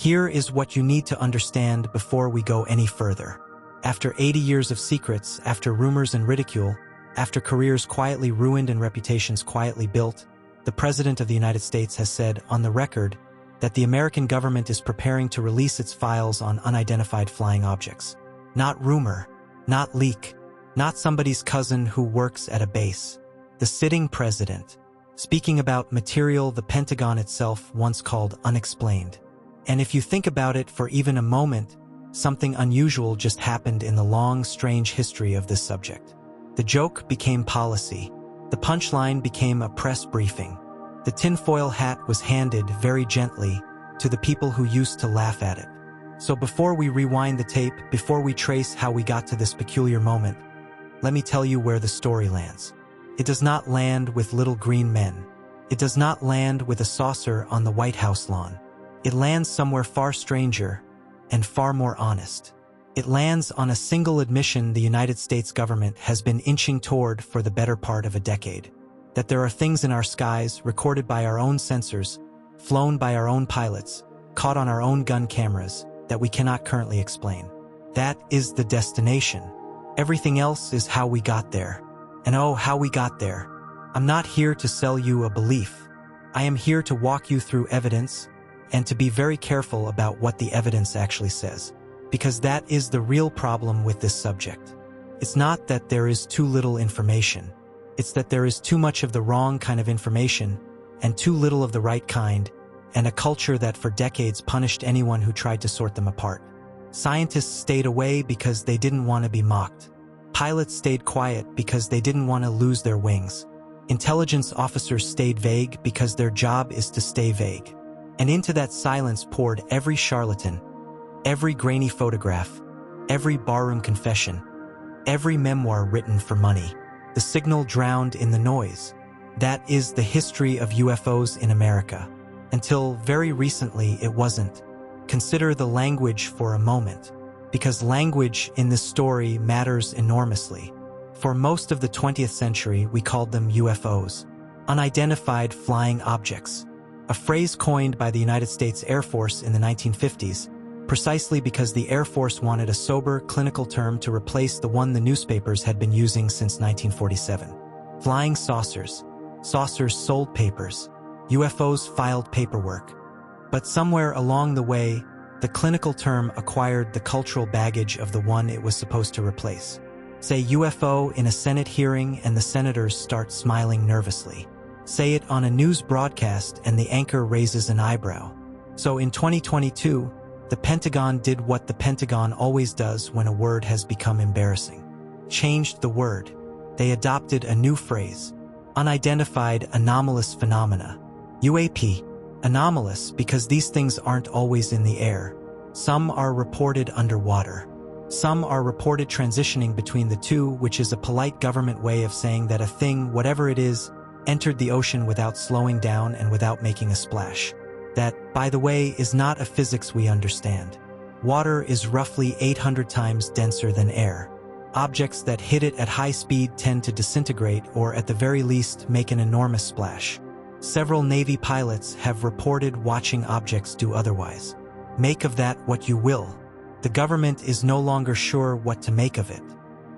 Here is what you need to understand before we go any further. After 80 years of secrets, after rumors and ridicule, after careers quietly ruined and reputations quietly built, the President of the United States has said on the record that the American government is preparing to release its files on unidentified flying objects. Not rumor, not leak, not somebody's cousin who works at a base. The sitting president, speaking about material the Pentagon itself once called unexplained. And if you think about it for even a moment, something unusual just happened in the long, strange history of this subject. The joke became policy. The punchline became a press briefing. The tinfoil hat was handed very gently to the people who used to laugh at it. So before we rewind the tape, before we trace how we got to this peculiar moment, let me tell you where the story lands. It does not land with little green men. It does not land with a saucer on the White House lawn. It lands somewhere far stranger and far more honest. It lands on a single admission the United States government has been inching toward for the better part of a decade. That there are things in our skies recorded by our own sensors, flown by our own pilots, caught on our own gun cameras, that we cannot currently explain. That is the destination. Everything else is how we got there. And oh, how we got there. I'm not here to sell you a belief. I am here to walk you through evidence and to be very careful about what the evidence actually says. Because that is the real problem with this subject. It's not that there is too little information. It's that there is too much of the wrong kind of information and too little of the right kind, and a culture that for decades punished anyone who tried to sort them apart. Scientists stayed away because they didn't want to be mocked. Pilots stayed quiet because they didn't want to lose their wings. Intelligence officers stayed vague because their job is to stay vague. And into that silence poured every charlatan, every grainy photograph, every barroom confession, every memoir written for money. The signal drowned in the noise. That is the history of UFOs in America. Until very recently, it wasn't. Consider the language for a moment, because language in this story matters enormously. For most of the 20th century, we called them UFOs, unidentified flying objects, a phrase coined by the United States Air Force in the 1950s, precisely because the Air Force wanted a sober, clinical term to replace the one the newspapers had been using since 1947. Flying saucers. Saucers sold papers. UFOs filed paperwork. But somewhere along the way, the clinical term acquired the cultural baggage of the one it was supposed to replace. Say UFO in a Senate hearing and the senators start smiling nervously. Say it on a news broadcast and the anchor raises an eyebrow. So in 2022, the Pentagon did what the Pentagon always does when a word has become embarrassing. Changed the word. They adopted a new phrase. Unidentified Anomalous Phenomena. UAP. Anomalous because these things aren't always in the air. Some are reported underwater. Some are reported transitioning between the two, which is a polite government way of saying that a thing, whatever it is, entered the ocean without slowing down and without making a splash. That, by the way, is not a physics we understand. Water is roughly 800 times denser than air. Objects that hit it at high speed tend to disintegrate or, at the very least, make an enormous splash. Several Navy pilots have reported watching objects do otherwise. Make of that what you will. The government is no longer sure what to make of it.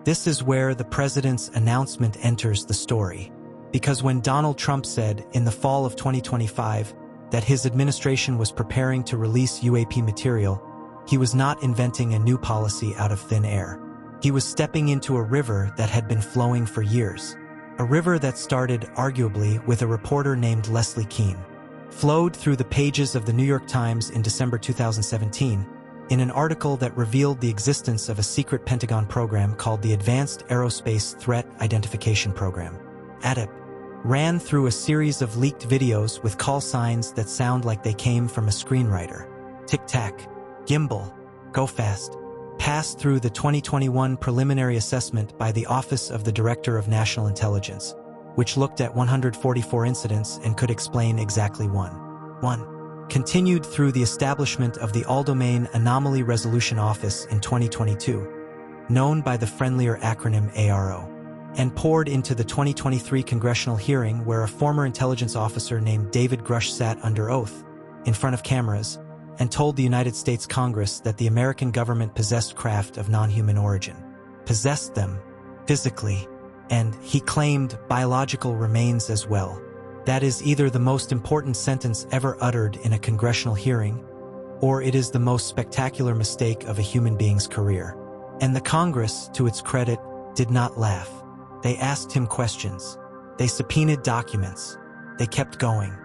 This is where the president's announcement enters the story. Because when Donald Trump said, in the fall of 2025, that his administration was preparing to release UAP material, he was not inventing a new policy out of thin air. He was stepping into a river that had been flowing for years. A river that started, arguably, with a reporter named Leslie Kean. Flowed through the pages of the New York Times in December 2017, in an article that revealed the existence of a secret Pentagon program called the Advanced Aerospace Threat Identification Program. ATIP. Ran through a series of leaked videos with call signs that sound like they came from a screenwriter. Tic-Tac, Gimbal, Go Fast. Passed through the 2021 preliminary assessment by the Office of the Director of National Intelligence, which looked at 144 incidents and could explain exactly one. Continued through the establishment of the All-Domain Anomaly Resolution Office in 2022, known by the friendlier acronym ARO. And poured into the 2023 congressional hearing where a former intelligence officer named David Grusch sat under oath, in front of cameras, and told the United States Congress that the American government possessed craft of non-human origin. Possessed them, physically, and, he claimed, biological remains as well. That is either the most important sentence ever uttered in a congressional hearing, or it is the most spectacular mistake of a human being's career. And the Congress, to its credit, did not laugh. They asked him questions. They subpoenaed documents. They kept going.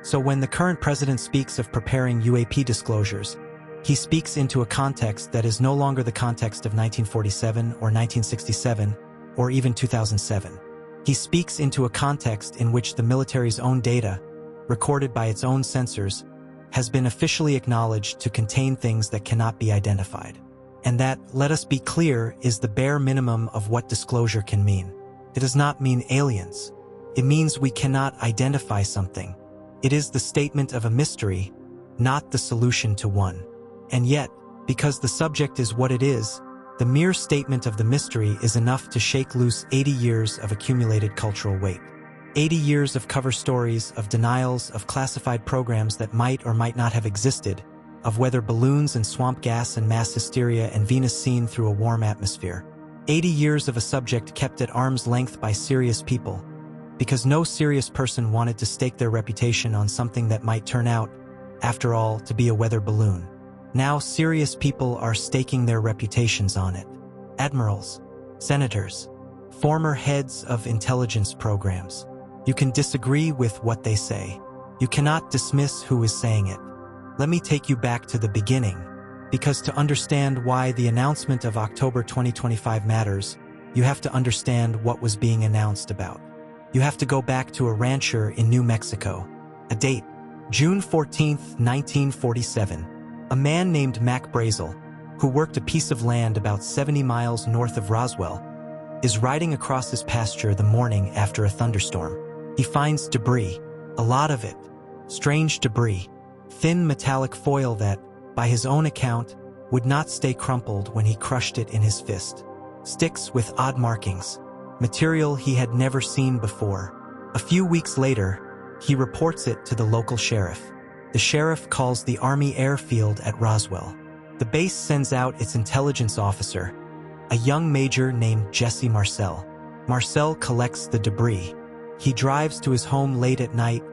So when the current president speaks of preparing UAP disclosures, he speaks into a context that is no longer the context of 1947 or 1967 or even 2007. He speaks into a context in which the military's own data, recorded by its own censors, has been officially acknowledged to contain things that cannot be identified. And that, let us be clear, is the bare minimum of what disclosure can mean. It does not mean aliens. It means we cannot identify something. It is the statement of a mystery, not the solution to one. And yet, because the subject is what it is, the mere statement of the mystery is enough to shake loose 80 years of accumulated cultural weight. 80 years of cover stories, of denials, of classified programs that might or might not have existed, of weather balloons and swamp gas and mass hysteria and Venus seen through a warm atmosphere. 80 years of a subject kept at arm's length by serious people, because no serious person wanted to stake their reputation on something that might turn out, after all, to be a weather balloon. Now serious people are staking their reputations on it. Admirals, senators, former heads of intelligence programs. You can disagree with what they say. You cannot dismiss who is saying it. Let me take you back to the beginning, because to understand why the announcement of October 2025 matters, you have to understand what was being announced about. You have to go back to a rancher in New Mexico. A date, June 14, 1947. A man named Mac Brazel, who worked a piece of land about 70 miles north of Roswell, is riding across his pasture the morning after a thunderstorm. He finds debris, a lot of it, strange debris, thin metallic foil that, by his own account, would not stay crumpled when he crushed it in his fist. Sticks with odd markings, material he had never seen before. A few weeks later, he reports it to the local sheriff. The sheriff calls the Army airfield at Roswell. The base sends out its intelligence officer, a young major named Jesse Marcel. Marcel collects the debris. He drives to his home late at night,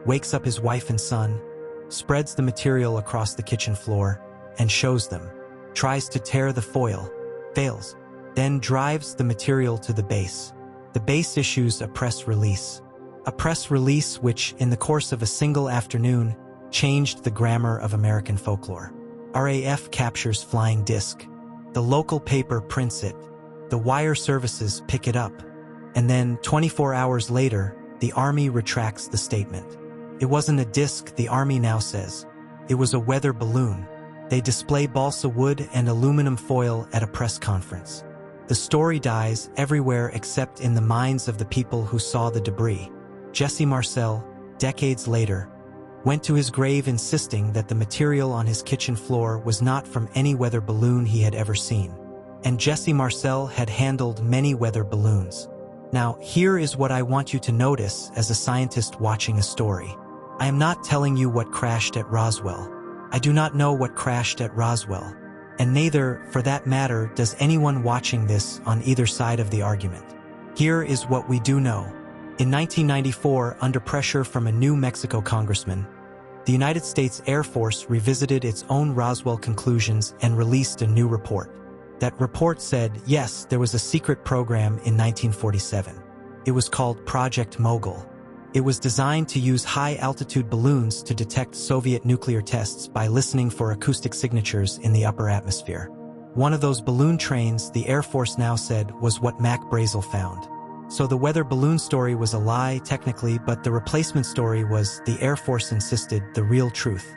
wakes up his wife and son, spreads the material across the kitchen floor, and shows them. Tries to tear the foil, fails, then drives the material to the base. The base issues a press release. A press release which, in the course of a single afternoon, changed the grammar of American folklore. RAF captures flying disc. The local paper prints it. The wire services pick it up. And then, 24 hours later, the Army retracts the statement. It wasn't a disc, the Army now says. It was a weather balloon. They display balsa wood and aluminum foil at a press conference. The story dies everywhere except in the minds of the people who saw the debris. Jesse Marcel, decades later, went to his grave insisting that the material on his kitchen floor was not from any weather balloon he had ever seen. And Jesse Marcel had handled many weather balloons. Now, here is what I want you to notice as a scientist watching a story. I am not telling you what crashed at Roswell. I do not know what crashed at Roswell. And neither, for that matter, does anyone watching this on either side of the argument. Here is what we do know. In 1994, under pressure from a New Mexico congressman, the United States Air Force revisited its own Roswell conclusions and released a new report. That report said, yes, there was a secret program in 1947. It was called Project Mogul. It was designed to use high-altitude balloons to detect Soviet nuclear tests by listening for acoustic signatures in the upper atmosphere. One of those balloon trains, the Air Force now said, was what Mac Brazel found. So the weather balloon story was a lie, technically, but the replacement story was, the Air Force insisted, the real truth.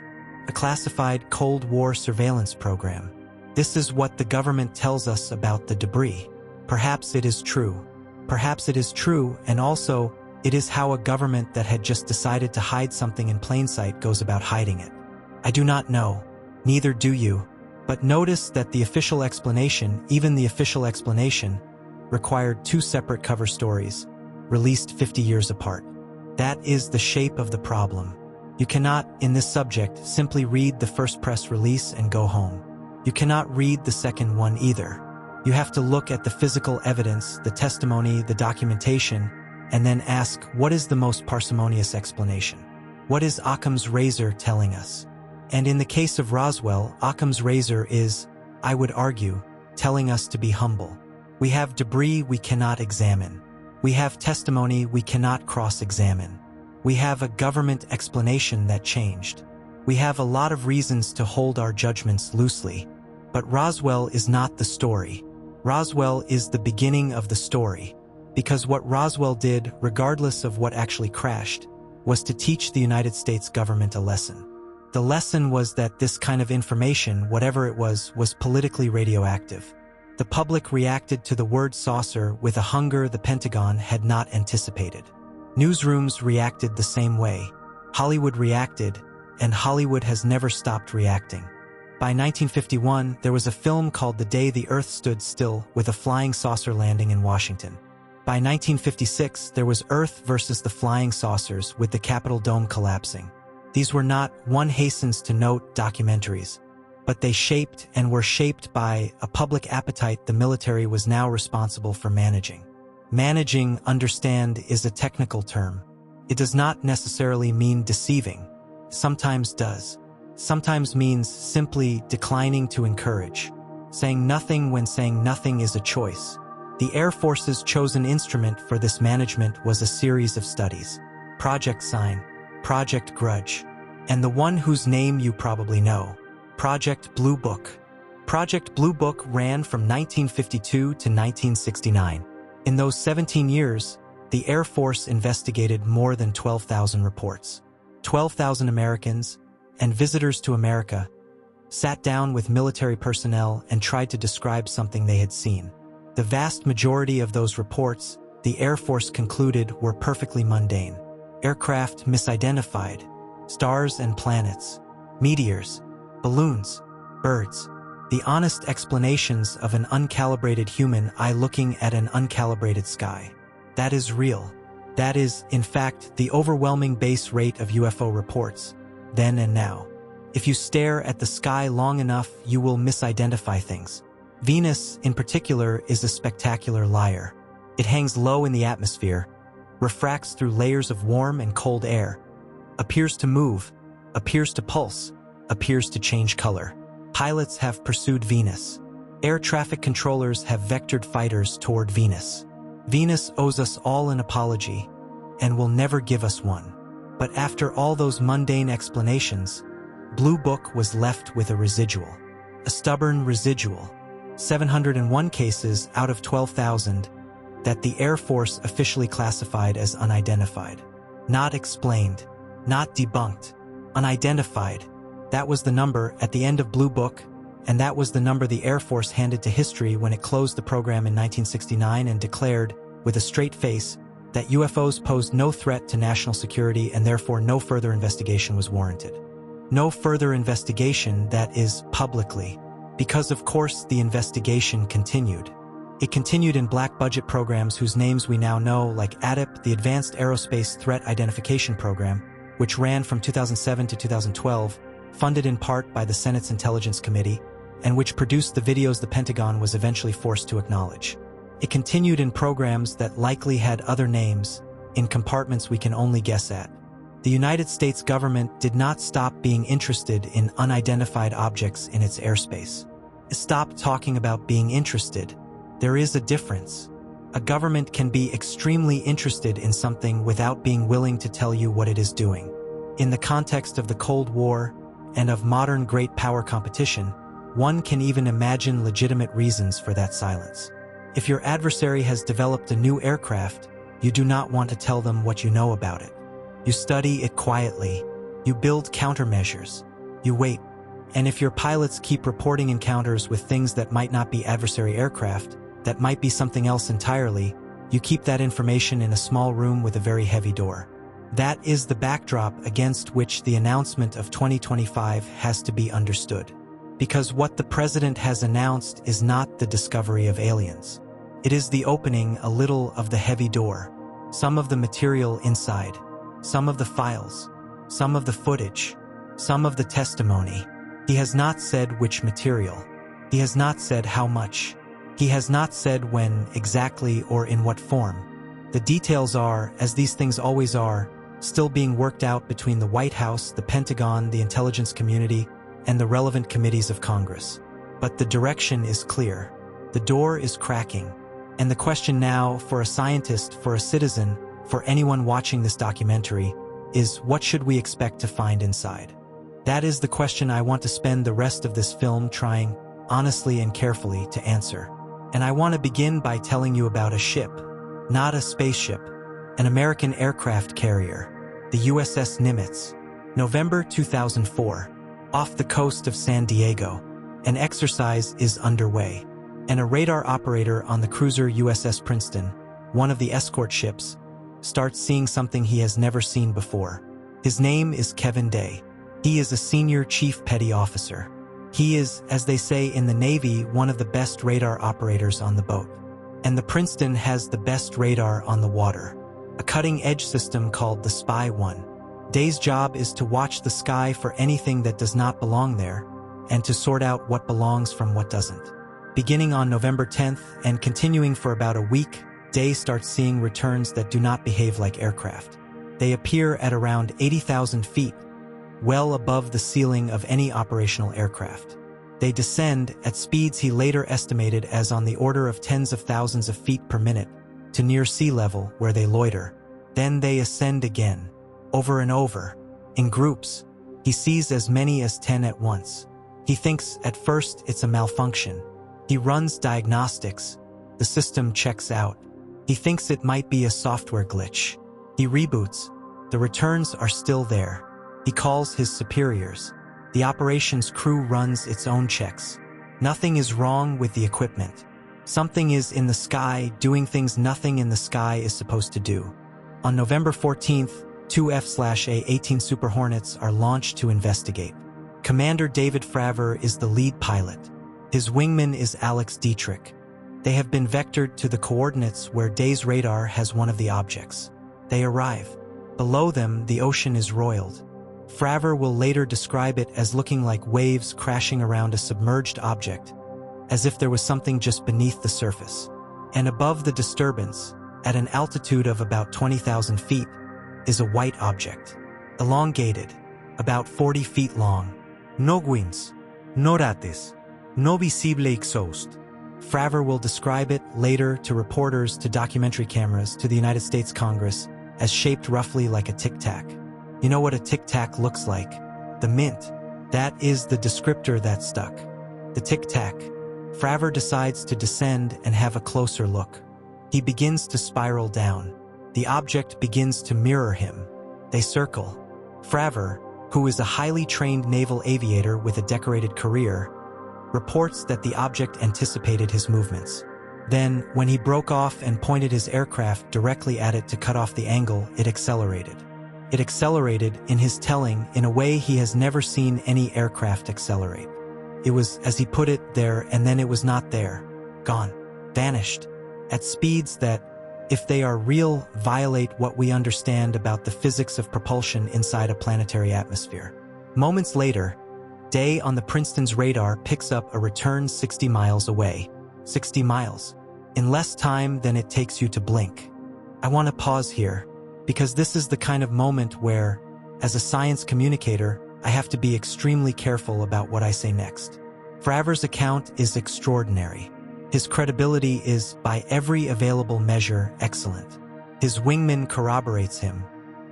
A classified Cold War surveillance program. This is what the government tells us about the debris. Perhaps it is true. Perhaps it is true, and also, it is how a government that had just decided to hide something in plain sight goes about hiding it. I do not know. Neither do you. But notice that the official explanation, even the official explanation, required two separate cover stories, released 50 years apart. That is the shape of the problem. You cannot, in this subject, simply read the first press release and go home. You cannot read the second one either. You have to look at the physical evidence, the testimony, the documentation, and then ask, what is the most parsimonious explanation? What is Occam's razor telling us? And in the case of Roswell, Occam's razor is, I would argue, telling us to be humble. We have debris we cannot examine. We have testimony we cannot cross-examine. We have a government explanation that changed. We have a lot of reasons to hold our judgments loosely. But Roswell is not the story. Roswell is the beginning of the story. Because what Roswell did, regardless of what actually crashed, was to teach the United States government a lesson. The lesson was that this kind of information, whatever it was politically radioactive. The public reacted to the word saucer with a hunger the Pentagon had not anticipated. Newsrooms reacted the same way. Hollywood reacted, and Hollywood has never stopped reacting. By 1951, there was a film called The Day the Earth Stood Still with a flying saucer landing in Washington. By 1956, there was Earth versus the flying saucers with the Capitol dome collapsing. These were not, one hastens to note, documentaries, but they shaped and were shaped by a public appetite the military was now responsible for managing. Managing, understand, is a technical term. It does not necessarily mean deceiving. Sometimes does. Sometimes means simply declining to encourage. Saying nothing when saying nothing is a choice. The Air Force's chosen instrument for this management was a series of studies. Project Sign, Project Grudge, and the one whose name you probably know, Project Blue Book. Project Blue Book ran from 1952 to 1969. In those 17 years, the Air Force investigated more than 12,000 reports. 12,000 Americans and visitors to America sat down with military personnel and tried to describe something they had seen. The vast majority of those reports, the Air Force concluded, were perfectly mundane. Aircraft misidentified, stars and planets, meteors, balloons, birds. The honest explanations of an uncalibrated human eye looking at an uncalibrated sky. That is real. That is, in fact, the overwhelming base rate of UFO reports, then and now. If you stare at the sky long enough, you will misidentify things. Venus, in particular, is a spectacular liar. It hangs low in the atmosphere, refracts through layers of warm and cold air, appears to move, appears to pulse, appears to change color. Pilots have pursued Venus. Air traffic controllers have vectored fighters toward Venus. Venus owes us all an apology, and will never give us one. But after all those mundane explanations, Blue Book was left with a residual. A stubborn residual. 701 cases out of 12,000 that the Air Force officially classified as unidentified. Not explained. Not debunked. Unidentified. That was the number at the end of Blue Book, and that was the number the Air Force handed to history when it closed the program in 1969 and declared, with a straight face, that UFOs posed no threat to national security and therefore no further investigation was warranted. No further investigation, that is, publicly. Because of course the investigation continued. It continued in black budget programs whose names we now know, like ADIP, the Advanced Aerospace Threat Identification Program, which ran from 2007 to 2012, funded in part by the Senate's Intelligence Committee, and which produced the videos the Pentagon was eventually forced to acknowledge. It continued in programs that likely had other names, in compartments we can only guess at. The United States government did not stop being interested in unidentified objects in its airspace. Stop talking about being interested. There is a difference. A government can be extremely interested in something without being willing to tell you what it is doing. In the context of the Cold War and of modern great power competition, one can even imagine legitimate reasons for that silence. If your adversary has developed a new aircraft, you do not want to tell them what you know about it. You study it quietly. You build countermeasures. You wait. And if your pilots keep reporting encounters with things that might not be adversary aircraft, that might be something else entirely, you keep that information in a small room with a very heavy door. That is the backdrop against which the announcement of 2025 has to be understood. Because what the president has announced is not the discovery of aliens. It is the opening a little of the heavy door. Some of the material inside. Some of the files. some of the footage, some of the testimony. He has not said which material. He has not said how much. He has not said when, exactly, or in what form. The details are, as these things always are, still being worked out between the White House, the Pentagon, the intelligence community, and the relevant committees of Congress. But the direction is clear. The door is cracking. And the question now, for a scientist, for a citizen, for anyone watching this documentary, is what should we expect to find inside? That is the question I want to spend the rest of this film trying, honestly and carefully, to answer. And I want to begin by telling you about a ship, not a spaceship, an American aircraft carrier, the USS Nimitz. November 2004, off the coast of San Diego, an exercise is underway, and a radar operator on the cruiser USS Princeton, one of the escort ships, starts seeing something he has never seen before. His name is Kevin Day. He is a senior chief petty officer. He is, as they say in the Navy, one of the best radar operators on the boat. And the Princeton has the best radar on the water, a cutting-edge system called the Spy 1. Day's job is to watch the sky for anything that does not belong there, and to sort out what belongs from what doesn't. Beginning on November 10th and continuing for about a week, Day starts seeing returns that do not behave like aircraft. They appear at around 80,000 feet, well above the ceiling of any operational aircraft. They descend at speeds he later estimated as on the order of tens of thousands of feet per minute to near sea level, where they loiter. Then they ascend again, over and over, in groups. He sees as many as 10 at once. He thinks at first it's a malfunction. He runs diagnostics. The system checks out. He thinks it might be a software glitch. He reboots. The returns are still there. He calls his superiors. The operations crew runs its own checks. Nothing is wrong with the equipment. Something is in the sky doing things nothing in the sky is supposed to do. On November 14th, two F/A-18 Super Hornets are launched to investigate. Commander David Fravor is the lead pilot. His wingman is Alex Dietrich. They have been vectored to the coordinates where Day's radar has one of the objects. They arrive. Below them, the ocean is roiled. Fravor will later describe it as looking like waves crashing around a submerged object, as if there was something just beneath the surface. And above the disturbance, at an altitude of about 20,000 feet, is a white object, elongated, about 40 feet long. No wings, no rates, no visible exhaust. Fravor will describe it later to reporters, to documentary cameras, to the United States Congress, as shaped roughly like a tic-tac. You know what a tic-tac looks like? The mint. That is the descriptor that stuck. The tic-tac. Fravor decides to descend and have a closer look. He begins to spiral down. The object begins to mirror him. They circle. Fravor, who is a highly trained naval aviator with a decorated career, reports that the object anticipated his movements. Then, when he broke off and pointed his aircraft directly at it to cut off the angle, it accelerated. It accelerated, in his telling, in a way he has never seen any aircraft accelerate. It was, as he put it, there, and then it was not there. Gone. Vanished. At speeds that, if they are real, violate what we understand about the physics of propulsion inside a planetary atmosphere. Moments later, Day on the Princeton's radar picks up a return 60 miles away. 60 miles. In less time than it takes you to blink. I want to pause here, because this is the kind of moment where, as a science communicator, I have to be extremely careful about what I say next. Fravor's account is extraordinary. His credibility is, by every available measure, excellent. His wingman corroborates him.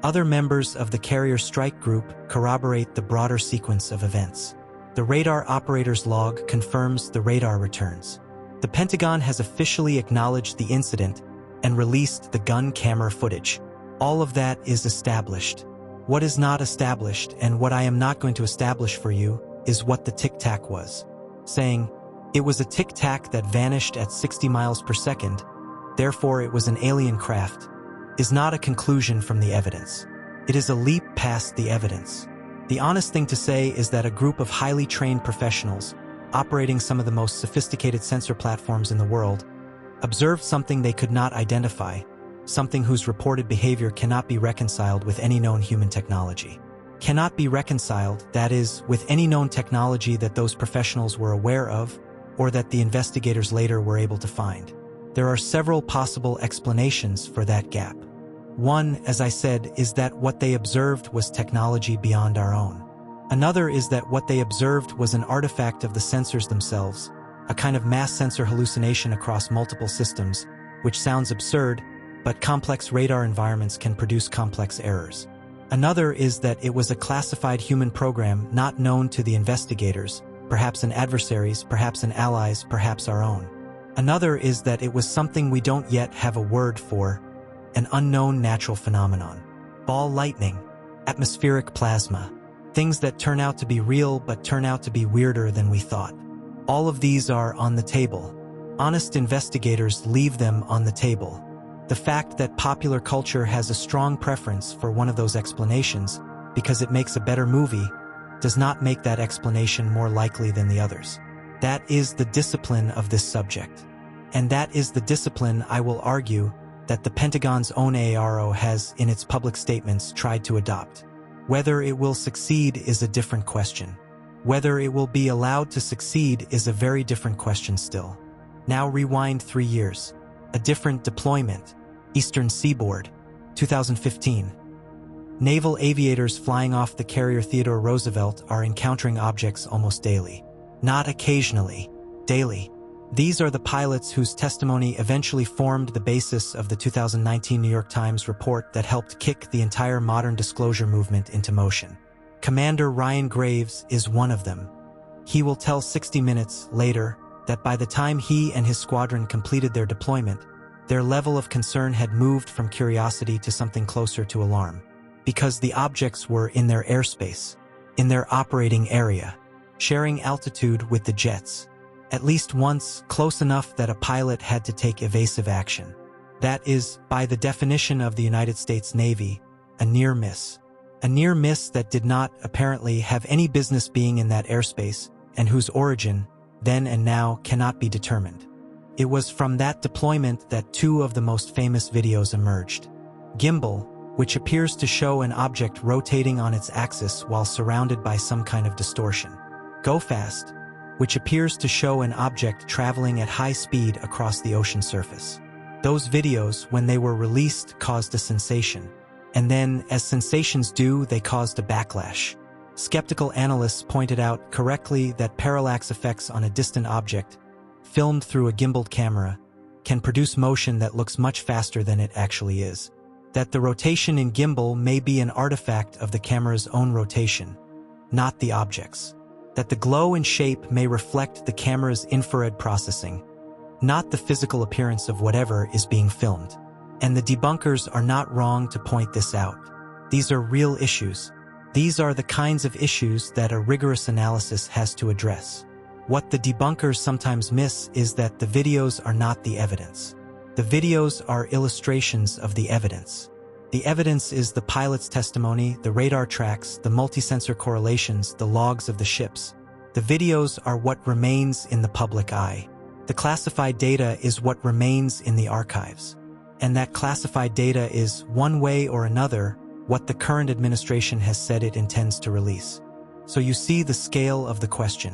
Other members of the carrier strike group corroborate the broader sequence of events. The radar operator's log confirms the radar returns. The Pentagon has officially acknowledged the incident and released the gun camera footage. All of that is established. What is not established, and what I am not going to establish for you, is what the tic-tac was. Saying, it was a tic-tac that vanished at 60 miles per second, therefore it was an alien craft, is not a conclusion from the evidence. It is a leap past the evidence. The honest thing to say is that a group of highly trained professionals, operating some of the most sophisticated sensor platforms in the world, observed something they could not identify, something whose reported behavior cannot be reconciled with any known human technology. cannot be reconciled, that is, with any known technology that those professionals were aware of or that the investigators later were able to find. There are several possible explanations for that gap. One, as I said, is that what they observed was technology beyond our own. Another is that what they observed was an artifact of the sensors themselves, a kind of mass sensor hallucination across multiple systems, which sounds absurd, but complex radar environments can produce complex errors. Another is that it was a classified human program not known to the investigators, perhaps an adversary's, perhaps an ally's, perhaps our own. Another is that it was something we don't yet have a word for, an unknown natural phenomenon. Ball lightning, atmospheric plasma, things that turn out to be real but turn out to be weirder than we thought. All of these are on the table. Honest investigators leave them on the table. The fact that popular culture has a strong preference for one of those explanations because it makes a better movie does not make that explanation more likely than the others. That is the discipline of this subject. And that is the discipline, I will argue, that the Pentagon's own AARO has, in its public statements, tried to adopt. Whether it will succeed is a different question. Whether it will be allowed to succeed is a very different question still. Now rewind 3 years. A different deployment. Eastern Seaboard, 2015. Naval aviators flying off the carrier Theodore Roosevelt are encountering objects almost daily. Not occasionally, daily. These are the pilots whose testimony eventually formed the basis of the 2019 New York Times report that helped kick the entire modern disclosure movement into motion. Commander Ryan Graves is one of them. He will tell 60 Minutes later that by the time he and his squadron completed their deployment, their level of concern had moved from curiosity to something closer to alarm, because the objects were in their airspace, in their operating area, sharing altitude with the jets. At least once, close enough that a pilot had to take evasive action. That is, by the definition of the United States Navy, a near miss. A near miss that did not, apparently, have any business being in that airspace, and whose origin, then and now, cannot be determined. It was from that deployment that 2 of the most famous videos emerged. Gimbal, which appears to show an object rotating on its axis while surrounded by some kind of distortion. Go Fast, which appears to show an object traveling at high speed across the ocean surface. Those videos, when they were released, caused a sensation. And then, as sensations do, they caused a backlash. Skeptical analysts pointed out correctly that parallax effects on a distant object, filmed through a gimbaled camera, can produce motion that looks much faster than it actually is. That the rotation in gimbal may be an artifact of the camera's own rotation, not the object's. That the glow and shape may reflect the camera's infrared processing, not the physical appearance of whatever is being filmed. And the debunkers are not wrong to point this out. These are real issues. These are the kinds of issues that a rigorous analysis has to address. What the debunkers sometimes miss is that the videos are not the evidence. The videos are illustrations of the evidence. The evidence is the pilot's testimony, the radar tracks, the multi-sensor correlations, the logs of the ships. The videos are what remains in the public eye. The classified data is what remains in the archives. And that classified data is, one way or another, what the current administration has said it intends to release. So you see the scale of the question.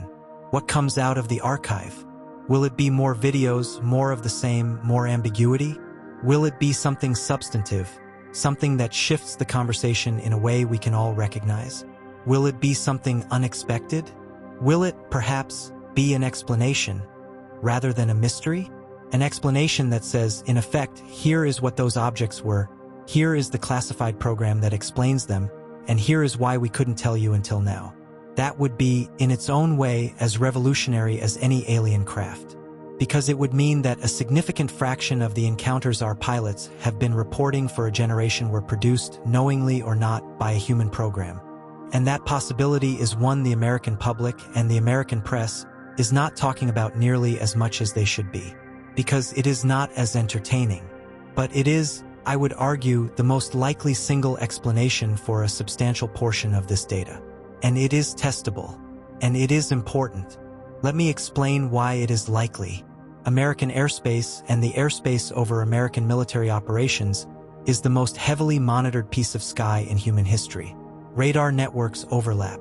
What comes out of the archive? Will it be more videos, more of the same, more ambiguity? Will it be something substantive? Something that shifts the conversation in a way we can all recognize? Will it be something unexpected? Will it, perhaps, be an explanation, rather than a mystery? An explanation that says, in effect, here is what those objects were, here is the classified program that explains them, and here is why we couldn't tell you until now. That would be, in its own way, as revolutionary as any alien craft. Because it would mean that a significant fraction of the encounters our pilots have been reporting for a generation were produced, knowingly or not, by a human program. And that possibility is one the American public and the American press is not talking about nearly as much as they should be. Because it is not as entertaining. But it is, I would argue, the most likely single explanation for a substantial portion of this data. And it is testable. And it is important. Let me explain why it is likely. American airspace and the airspace over American military operations is the most heavily monitored piece of sky in human history. Radar networks overlap.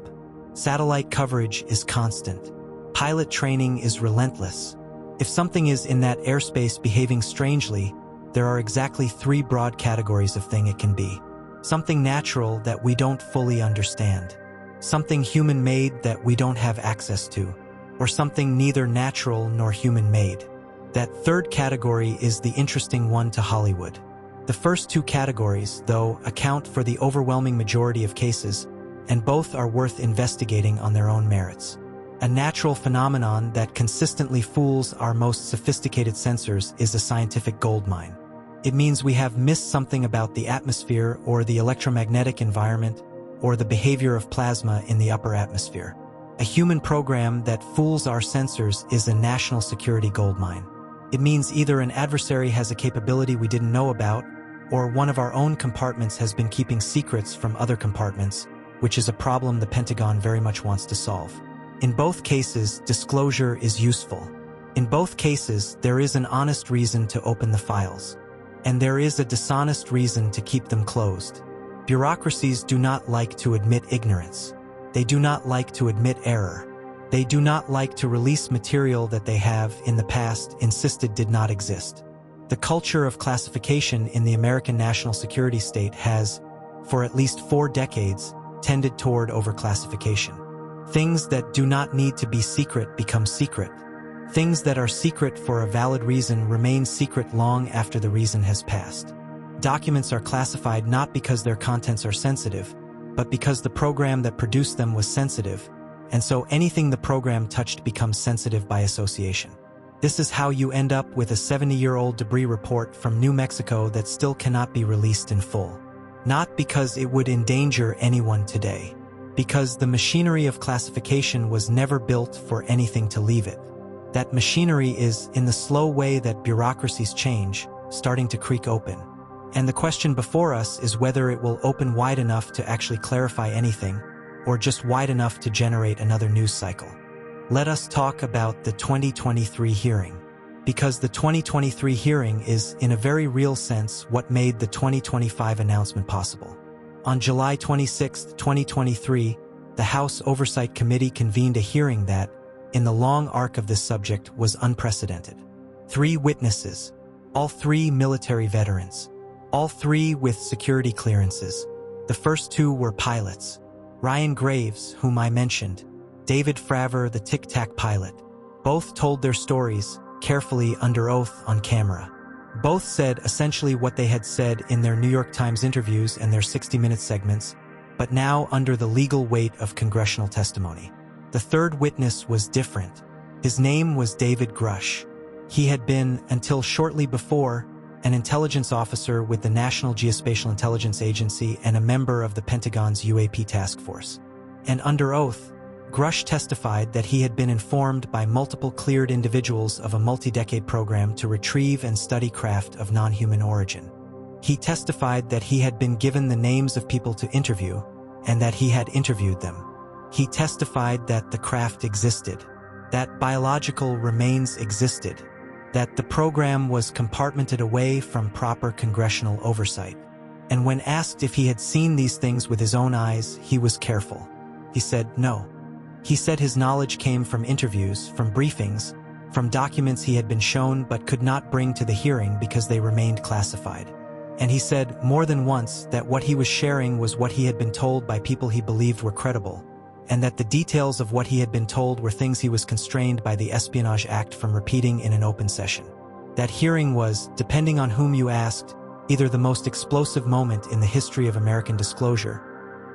Satellite coverage is constant. Pilot training is relentless. If something is in that airspace behaving strangely, there are exactly 3 broad categories of thing it can be. Something natural that we don't fully understand. Something human-made that we don't have access to. Or something neither natural nor human-made. That third category is the interesting one to Hollywood. The first 2 categories, though, account for the overwhelming majority of cases, and both are worth investigating on their own merits. A natural phenomenon that consistently fools our most sophisticated sensors is a scientific goldmine. It means we have missed something about the atmosphere or the electromagnetic environment or the behavior of plasma in the upper atmosphere. A human program that fools our sensors is a national security goldmine. It means either an adversary has a capability we didn't know about, or one of our own compartments has been keeping secrets from other compartments, which is a problem the Pentagon very much wants to solve. In both cases, disclosure is useful. In both cases, there is an honest reason to open the files. And there is a dishonest reason to keep them closed. Bureaucracies do not like to admit ignorance. They do not like to admit error. They do not like to release material that they have, in the past, insisted did not exist. The culture of classification in the American national security state has, for at least 4 decades, tended toward overclassification. Things that do not need to be secret become secret. Things that are secret for a valid reason remain secret long after the reason has passed. Documents are classified not because their contents are sensitive, but because the program that produced them was sensitive, and so anything the program touched becomes sensitive by association. This is how you end up with a 70-year-old debris report from New Mexico that still cannot be released in full. Not because it would endanger anyone today, because the machinery of classification was never built for anything to leave it. That machinery is, in the slow way that bureaucracies change, starting to creak open. And the question before us is whether it will open wide enough to actually clarify anything, or just wide enough to generate another news cycle. Let us talk about the 2023 hearing. Because the 2023 hearing is, in a very real sense, what made the 2025 announcement possible. On July 26, 2023, the House Oversight Committee convened a hearing that, in the long arc of this subject, was unprecedented. 3 witnesses, all 3 military veterans, all 3 with security clearances. The first 2 were pilots. Ryan Graves, whom I mentioned, David Fravor, the Tic-Tac pilot. Both told their stories, carefully under oath on camera. Both said essentially what they had said in their New York Times interviews and their 60-minute segments, but now under the legal weight of congressional testimony. The third witness was different. His name was David Grusch. He had been, until shortly before, an intelligence officer with the National Geospatial Intelligence Agency and a member of the Pentagon's UAP task force. And under oath, Grusch testified that he had been informed by multiple cleared individuals of a multi-decade program to retrieve and study craft of non-human origin. He testified that he had been given the names of people to interview, and that he had interviewed them. He testified that the craft existed, that biological remains existed, that the program was compartmented away from proper congressional oversight. And when asked if he had seen these things with his own eyes, he was careful. He said no. He said his knowledge came from interviews, from briefings, from documents he had been shown but could not bring to the hearing because they remained classified. And he said more than once that what he was sharing was what he had been told by people he believed were credible, and that the details of what he had been told were things he was constrained by the Espionage Act from repeating in an open session. That hearing was, depending on whom you asked, either the most explosive moment in the history of American disclosure,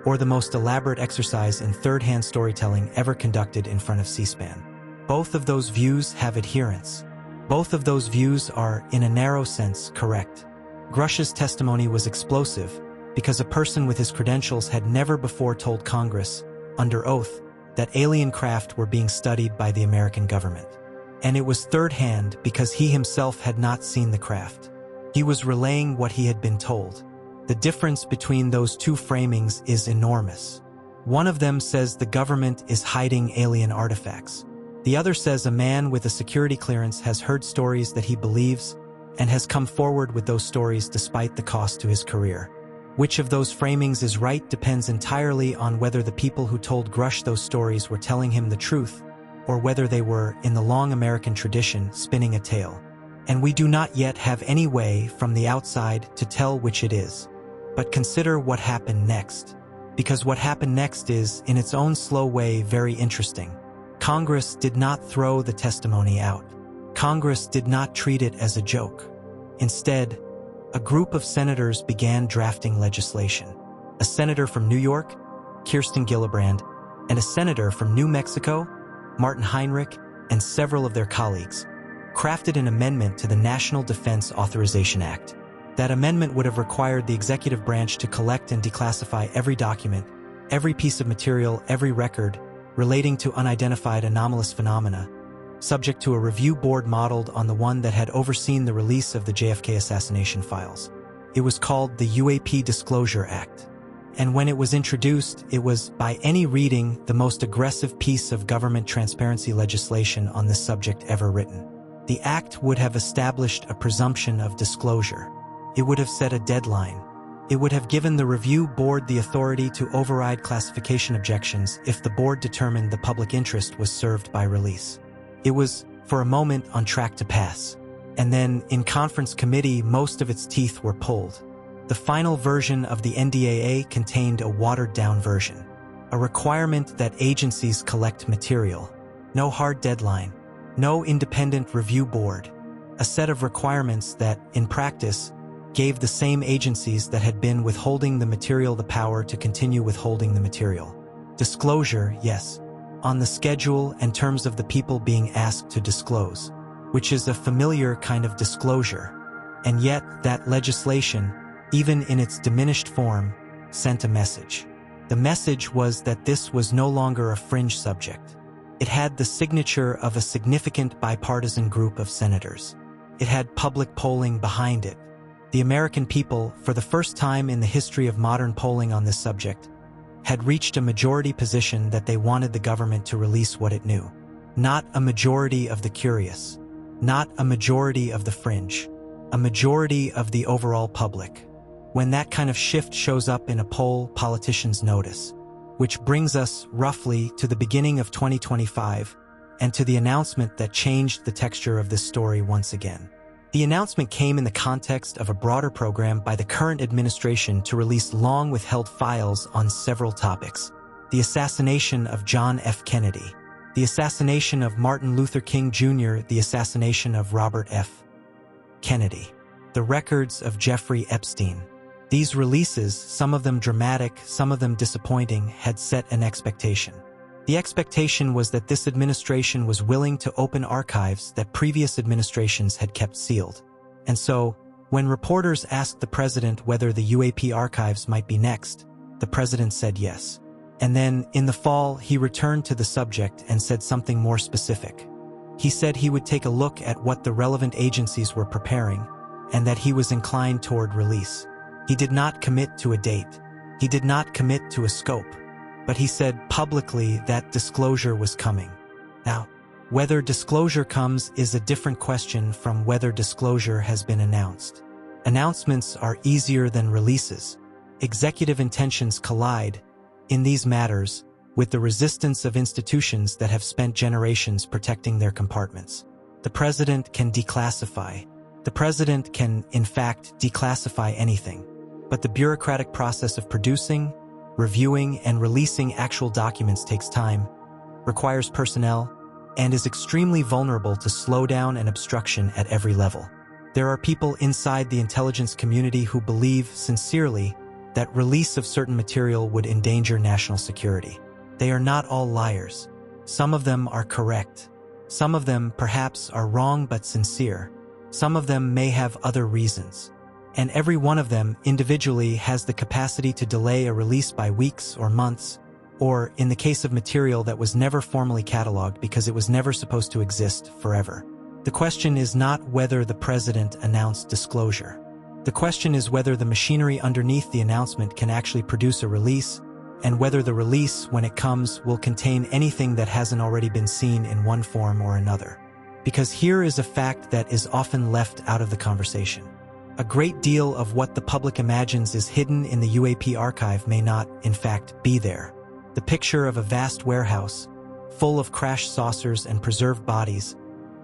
or the most elaborate exercise in third-hand storytelling ever conducted in front of C-SPAN. Both of those views have adherents. Both of those views are, in a narrow sense, correct. Grusch's testimony was explosive because a person with his credentials had never before told Congress, under oath, that alien craft were being studied by the American government. And it was third-hand because he himself had not seen the craft. He was relaying what he had been told. The difference between those 2 framings is enormous. One of them says the government is hiding alien artifacts. The other says a man with a security clearance has heard stories that he believes and has come forward with those stories despite the cost to his career. Which of those framings is right depends entirely on whether the people who told Grusch those stories were telling him the truth, or whether they were, in the long American tradition, spinning a tale. And we do not yet have any way from the outside to tell which it is. But consider what happened next. Because what happened next is, in its own slow way, very interesting. Congress did not throw the testimony out. Congress did not treat it as a joke. Instead, a group of senators began drafting legislation. A senator from New York, Kirsten Gillibrand, and a senator from New Mexico, Martin Heinrich, and several of their colleagues, crafted an amendment to the National Defense Authorization Act. That amendment would have required the executive branch to collect and declassify every document, every piece of material, every record relating to unidentified anomalous phenomena, subject to a review board modeled on the one that had overseen the release of the JFK assassination files. It was called the UAP Disclosure Act. And when it was introduced, it was, by any reading, the most aggressive piece of government transparency legislation on this subject ever written. The act would have established a presumption of disclosure. It would have set a deadline. It would have given the review board the authority to override classification objections if the board determined the public interest was served by release. It was, for a moment, on track to pass. And then, in conference committee, most of its teeth were pulled. The final version of the NDAA contained a watered-down version. A requirement that agencies collect material. No hard deadline. No independent review board. A set of requirements that, in practice, gave the same agencies that had been withholding the material the power to continue withholding the material. Disclosure, yes, on the schedule and terms of the people being asked to disclose, which is a familiar kind of disclosure. And yet, that legislation, even in its diminished form, sent a message. The message was that this was no longer a fringe subject. It had the signature of a significant bipartisan group of senators. It had public polling behind it. The American people, for the first time in the history of modern polling on this subject, had reached a majority position that they wanted the government to release what it knew. Not a majority of the curious. Not a majority of the fringe. A majority of the overall public. When that kind of shift shows up in a poll, politicians notice. Which brings us, roughly, to the beginning of 2025, and to the announcement that changed the texture of this story once again. The announcement came in the context of a broader program by the current administration to release long-withheld files on several topics. The assassination of John F. Kennedy, the assassination of Martin Luther King Jr., the assassination of Robert F. Kennedy, the records of Jeffrey Epstein. These releases, some of them dramatic, some of them disappointing, had set an expectation. The expectation was that this administration was willing to open archives that previous administrations had kept sealed. And so, when reporters asked the president whether the UAP archives might be next, the president said yes. And then, in the fall, he returned to the subject and said something more specific. He said he would take a look at what the relevant agencies were preparing, and that he was inclined toward release. He did not commit to a date. He did not commit to a scope. But he said publicly that disclosure was coming. Now, whether disclosure comes is a different question from whether disclosure has been announced. Announcements are easier than releases. Executive intentions collide, in these matters, with the resistance of institutions that have spent generations protecting their compartments. The president can declassify. The president can, in fact, declassify anything. But the bureaucratic process of producing, reviewing, and releasing actual documents takes time, requires personnel, and is extremely vulnerable to slowdown and obstruction at every level. There are people inside the intelligence community who believe, sincerely, that release of certain material would endanger national security. They are not all liars. Some of them are correct. Some of them, perhaps, are wrong but sincere. Some of them may have other reasons. And every one of them, individually, has the capacity to delay a release by weeks or months, or, in the case of material that was never formally cataloged because it was never supposed to exist, forever. The question is not whether the president announced disclosure. The question is whether the machinery underneath the announcement can actually produce a release, and whether the release, when it comes, will contain anything that hasn't already been seen in one form or another. Because here is a fact that is often left out of the conversation. A great deal of what the public imagines is hidden in the UAP archive may not, in fact, be there. The picture of a vast warehouse, full of crashed saucers and preserved bodies,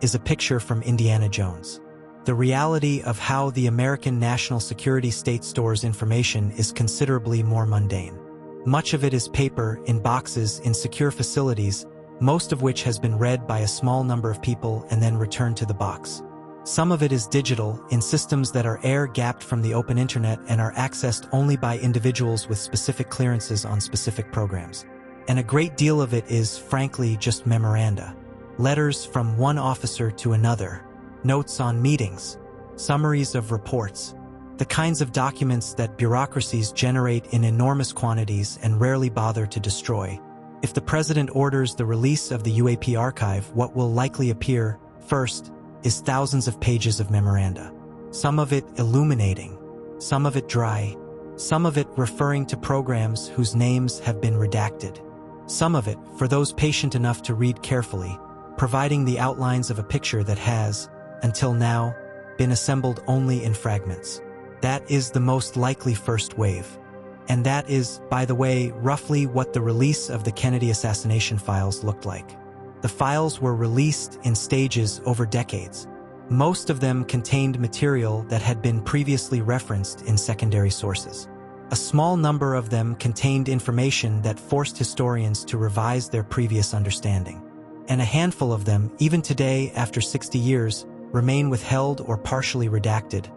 is a picture from Indiana Jones. The reality of how the American national security state stores information is considerably more mundane. Much of it is paper, in boxes, in secure facilities, most of which has been read by a small number of people and then returned to the box. Some of it is digital, in systems that are air-gapped from the open internet and are accessed only by individuals with specific clearances on specific programs. And a great deal of it is, frankly, just memoranda. Letters from one officer to another, notes on meetings, summaries of reports, the kinds of documents that bureaucracies generate in enormous quantities and rarely bother to destroy. If the president orders the release of the UAP archive, what will likely appear, first, is thousands of pages of memoranda. Some of it illuminating, some of it dry, some of it referring to programs whose names have been redacted. Some of it, for those patient enough to read carefully, providing the outlines of a picture that has, until now, been assembled only in fragments. That is the most likely first wave. And that is, by the way, roughly what the release of the Kennedy assassination files looked like. The files were released in stages over decades. Most of them contained material that had been previously referenced in secondary sources. A small number of them contained information that forced historians to revise their previous understanding. And a handful of them, even today after 60 years, remain withheld or partially redacted,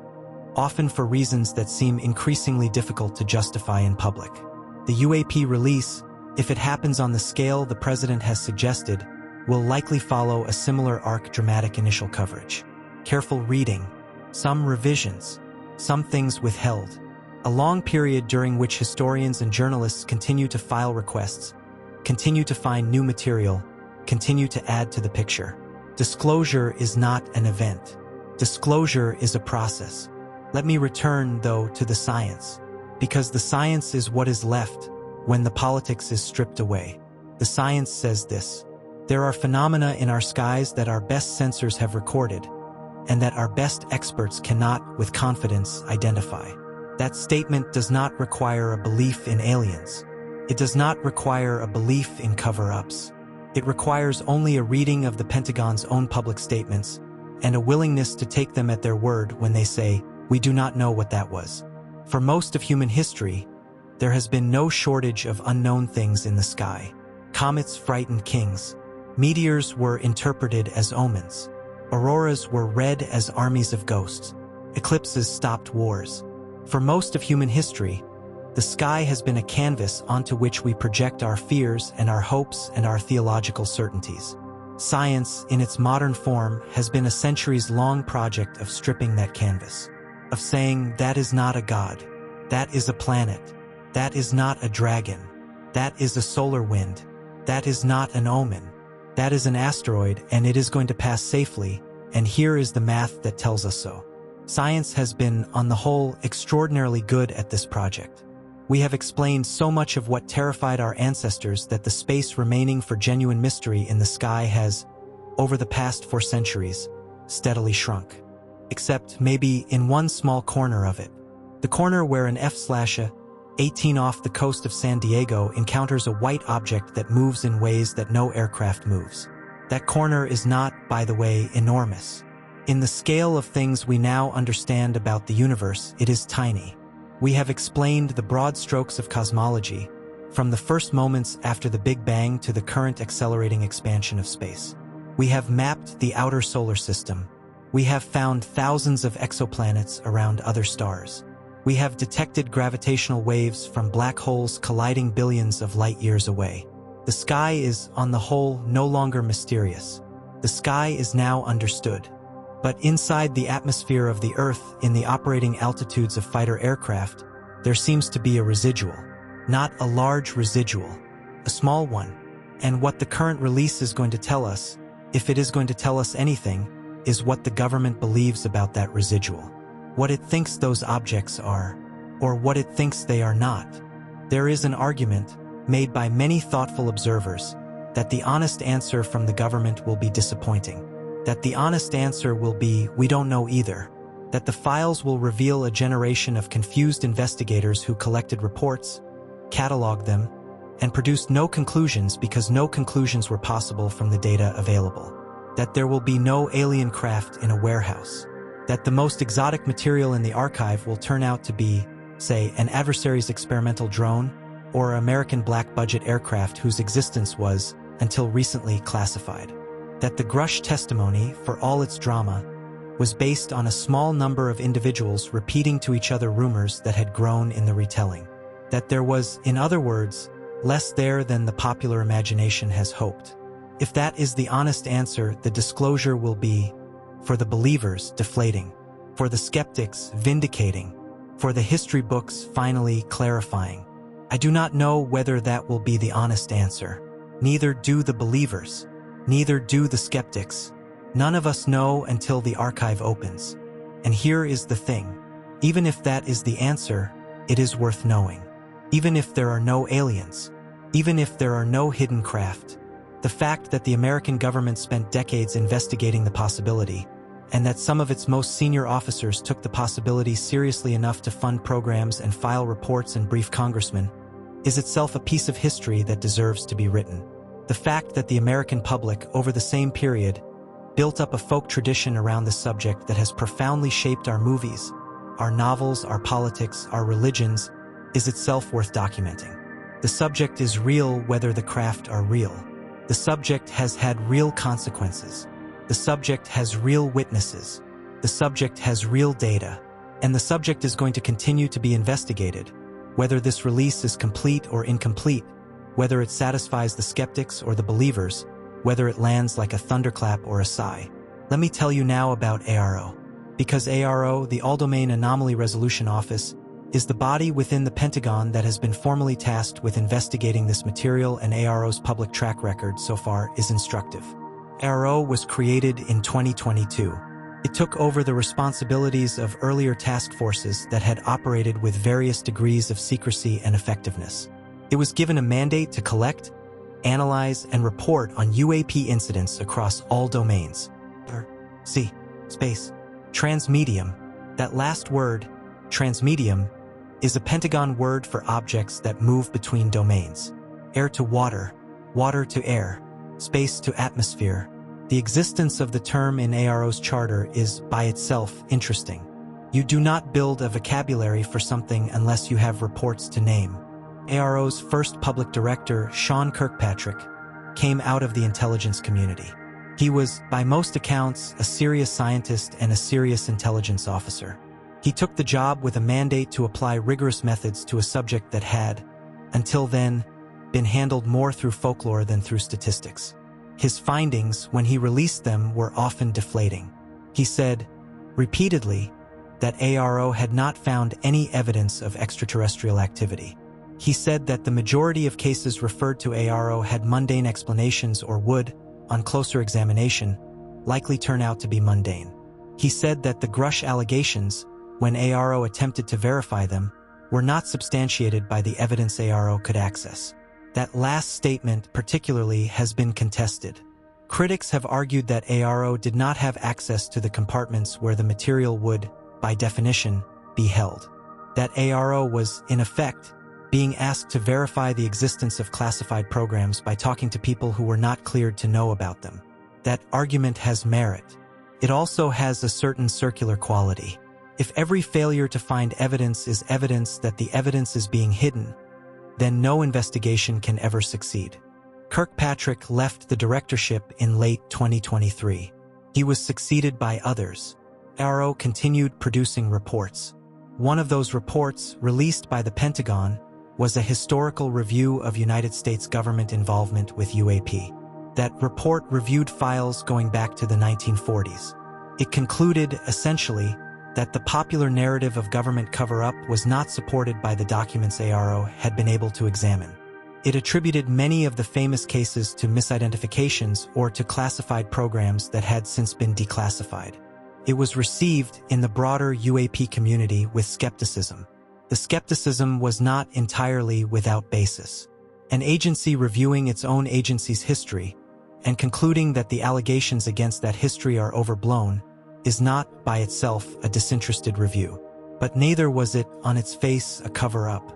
often for reasons that seem increasingly difficult to justify in public. The UAP release, if it happens on the scale the president has suggested, will likely follow a similar arc: dramatic initial coverage, careful reading, some revisions, some things withheld, a long period during which historians and journalists continue to file requests, continue to find new material, continue to add to the picture. Disclosure is not an event. Disclosure is a process. Let me return, though, to the science, because the science is what is left when the politics is stripped away. The science says this: there are phenomena in our skies that our best sensors have recorded, and that our best experts cannot, with confidence, identify. That statement does not require a belief in aliens. It does not require a belief in cover-ups. It requires only a reading of the Pentagon's own public statements and a willingness to take them at their word when they say, "We do not know what that was." For most of human history, there has been no shortage of unknown things in the sky. Comets frightened kings. Meteors were interpreted as omens. Auroras were read as armies of ghosts. Eclipses stopped wars. For most of human history, the sky has been a canvas onto which we project our fears and our hopes and our theological certainties. Science, in its modern form, has been a centuries-long project of stripping that canvas, of saying, that is not a god, that is a planet, that is not a dragon, that is a solar wind, that is not an omen, that is an asteroid and it is going to pass safely, and here is the math that tells us so. Science has been, on the whole, extraordinarily good at this project. We have explained so much of what terrified our ancestors that the space remaining for genuine mystery in the sky has, over the past 4 centuries, steadily shrunk. Except maybe in one small corner of it. The corner where an F/A-18 off the coast of San Diego encounters a white object that moves in ways that no aircraft moves. That corner is not, by the way, enormous. In the scale of things we now understand about the universe, it is tiny. We have explained the broad strokes of cosmology, from the first moments after the Big Bang to the current accelerating expansion of space. We have mapped the outer solar system. We have found thousands of exoplanets around other stars. We have detected gravitational waves from black holes colliding billions of light years away. The sky is, on the whole, no longer mysterious. The sky is now understood. But inside the atmosphere of the Earth, in the operating altitudes of fighter aircraft, there seems to be a residual. Not a large residual, a small one. And what the current release is going to tell us, if it is going to tell us anything, is what the government believes about that residual. What it thinks those objects are, or what it thinks they are not. There is an argument, made by many thoughtful observers, that the honest answer from the government will be disappointing. That the honest answer will be, we don't know either. that the files will reveal a generation of confused investigators who collected reports, cataloged them, and produced no conclusions because no conclusions were possible from the data available. That there will be no alien craft in a warehouse. That the most exotic material in the archive will turn out to be, say, an adversary's experimental drone or American black-budget aircraft whose existence was, until recently, classified. That the Grusch testimony, for all its drama, was based on a small number of individuals repeating to each other rumors that had grown in the retelling. That there was, in other words, less there than the popular imagination has hoped. If that is the honest answer, the disclosure will be, for the believers, deflating, for the skeptics, vindicating, for the history books, finally clarifying. I do not know whether that will be the honest answer. Neither do the believers. Neither do the skeptics. None of us know until the archive opens. And here is the thing. Even if that is the answer, it is worth knowing. Even if there are no aliens. Even if there are no hidden craft. The fact that the American government spent decades investigating the possibility, and that some of its most senior officers took the possibility seriously enough to fund programs and file reports and brief congressmen, is itself a piece of history that deserves to be written. The fact that the American public, over the same period, built up a folk tradition around the subject that has profoundly shaped our movies, our novels, our politics, our religions, is itself worth documenting. The subject is real whether the craft are real. The subject has had real consequences. The subject has real witnesses. The subject has real data. And the subject is going to continue to be investigated, whether this release is complete or incomplete, whether it satisfies the skeptics or the believers, whether it lands like a thunderclap or a sigh. Let me tell you now about ARO. Because ARO, the All-Domain Anomaly Resolution Office, is the body within the Pentagon that has been formally tasked with investigating this material, and ARO's public track record so far is instructive. ARO was created in 2022. It took over the responsibilities of earlier task forces that had operated with various degrees of secrecy and effectiveness. It was given a mandate to collect, analyze, and report on UAP incidents across all domains. Sea, space, transmedium. That last word, transmedium, is a Pentagon word for objects that move between domains. Air to water, water to air, space to atmosphere. The existence of the term in ARO's charter is, by itself, interesting. You do not build a vocabulary for something unless you have reports to name. ARO's first public director, Sean Kirkpatrick, came out of the intelligence community. He was, by most accounts, a serious scientist and a serious intelligence officer. He took the job with a mandate to apply rigorous methods to a subject that had, until then, been handled more through folklore than through statistics. His findings, when he released them, were often deflating. He said, repeatedly, that ARO had not found any evidence of extraterrestrial activity. He said that the majority of cases referred to ARO had mundane explanations or would, on closer examination, likely turn out to be mundane. He said that the Grusch allegations, when ARO attempted to verify them, were not substantiated by the evidence ARO could access. That last statement, particularly, has been contested. Critics have argued that ARO did not have access to the compartments where the material would, by definition, be held. That ARO was, in effect, being asked to verify the existence of classified programs by talking to people who were not cleared to know about them. That argument has merit. It also has a certain circular quality. If every failure to find evidence is evidence that the evidence is being hidden, then no investigation can ever succeed. Kirkpatrick left the directorship in late 2023. He was succeeded by others. ARO continued producing reports. One of those reports, released by the Pentagon, was a historical review of United States government involvement with UAP. That report reviewed files going back to the 1940s. It concluded, essentially, that the popular narrative of government cover-up was not supported by the documents ARO had been able to examine. It attributed many of the famous cases to misidentifications or to classified programs that had since been declassified. It was received in the broader UAP community with skepticism. The skepticism was not entirely without basis. An agency reviewing its own agency's history and concluding that the allegations against that history are overblown is not, by itself, a disinterested review. But neither was it, on its face, a cover-up.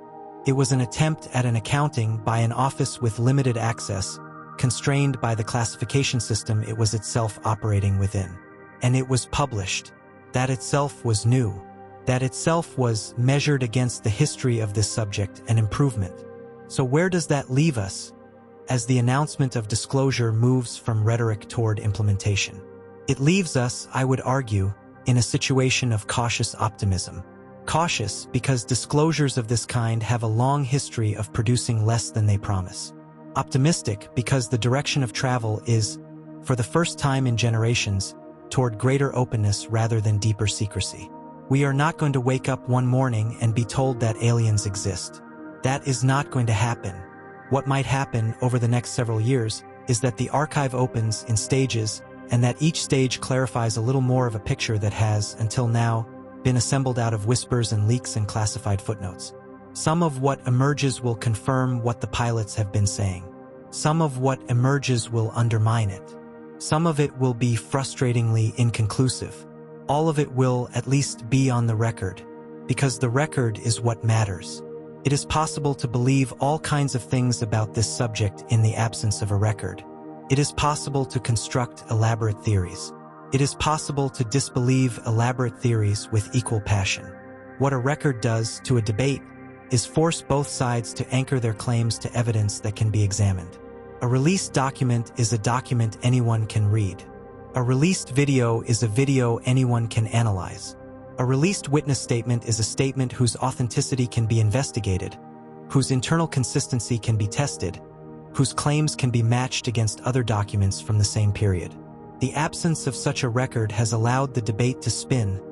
It was an attempt at an accounting by an office with limited access, constrained by the classification system it was itself operating within. And it was published. That itself was new. That itself was measured against the history of this subject and improvement. So where does that leave us as the announcement of disclosure moves from rhetoric toward implementation? It leaves us, I would argue, in a situation of cautious optimism. Cautious because disclosures of this kind have a long history of producing less than they promise. Optimistic because the direction of travel is, for the first time in generations, toward greater openness rather than deeper secrecy. We are not going to wake up one morning and be told that aliens exist. That is not going to happen. What might happen over the next several years is that the archive opens in stages and that each stage clarifies a little more of a picture that has, until now, been assembled out of whispers and leaks and classified footnotes. Some of what emerges will confirm what the pilots have been saying. Some of what emerges will undermine it. Some of it will be frustratingly inconclusive. All of it will at least be on the record, because the record is what matters. It is possible to believe all kinds of things about this subject in the absence of a record. It is possible to construct elaborate theories. It is possible to disbelieve elaborate theories with equal passion. What a record does to a debate is force both sides to anchor their claims to evidence that can be examined. A released document is a document anyone can read. A released video is a video anyone can analyze. A released witness statement is a statement whose authenticity can be investigated, whose internal consistency can be tested, whose claims can be matched against other documents from the same period. The absence of such a record has allowed the debate to spin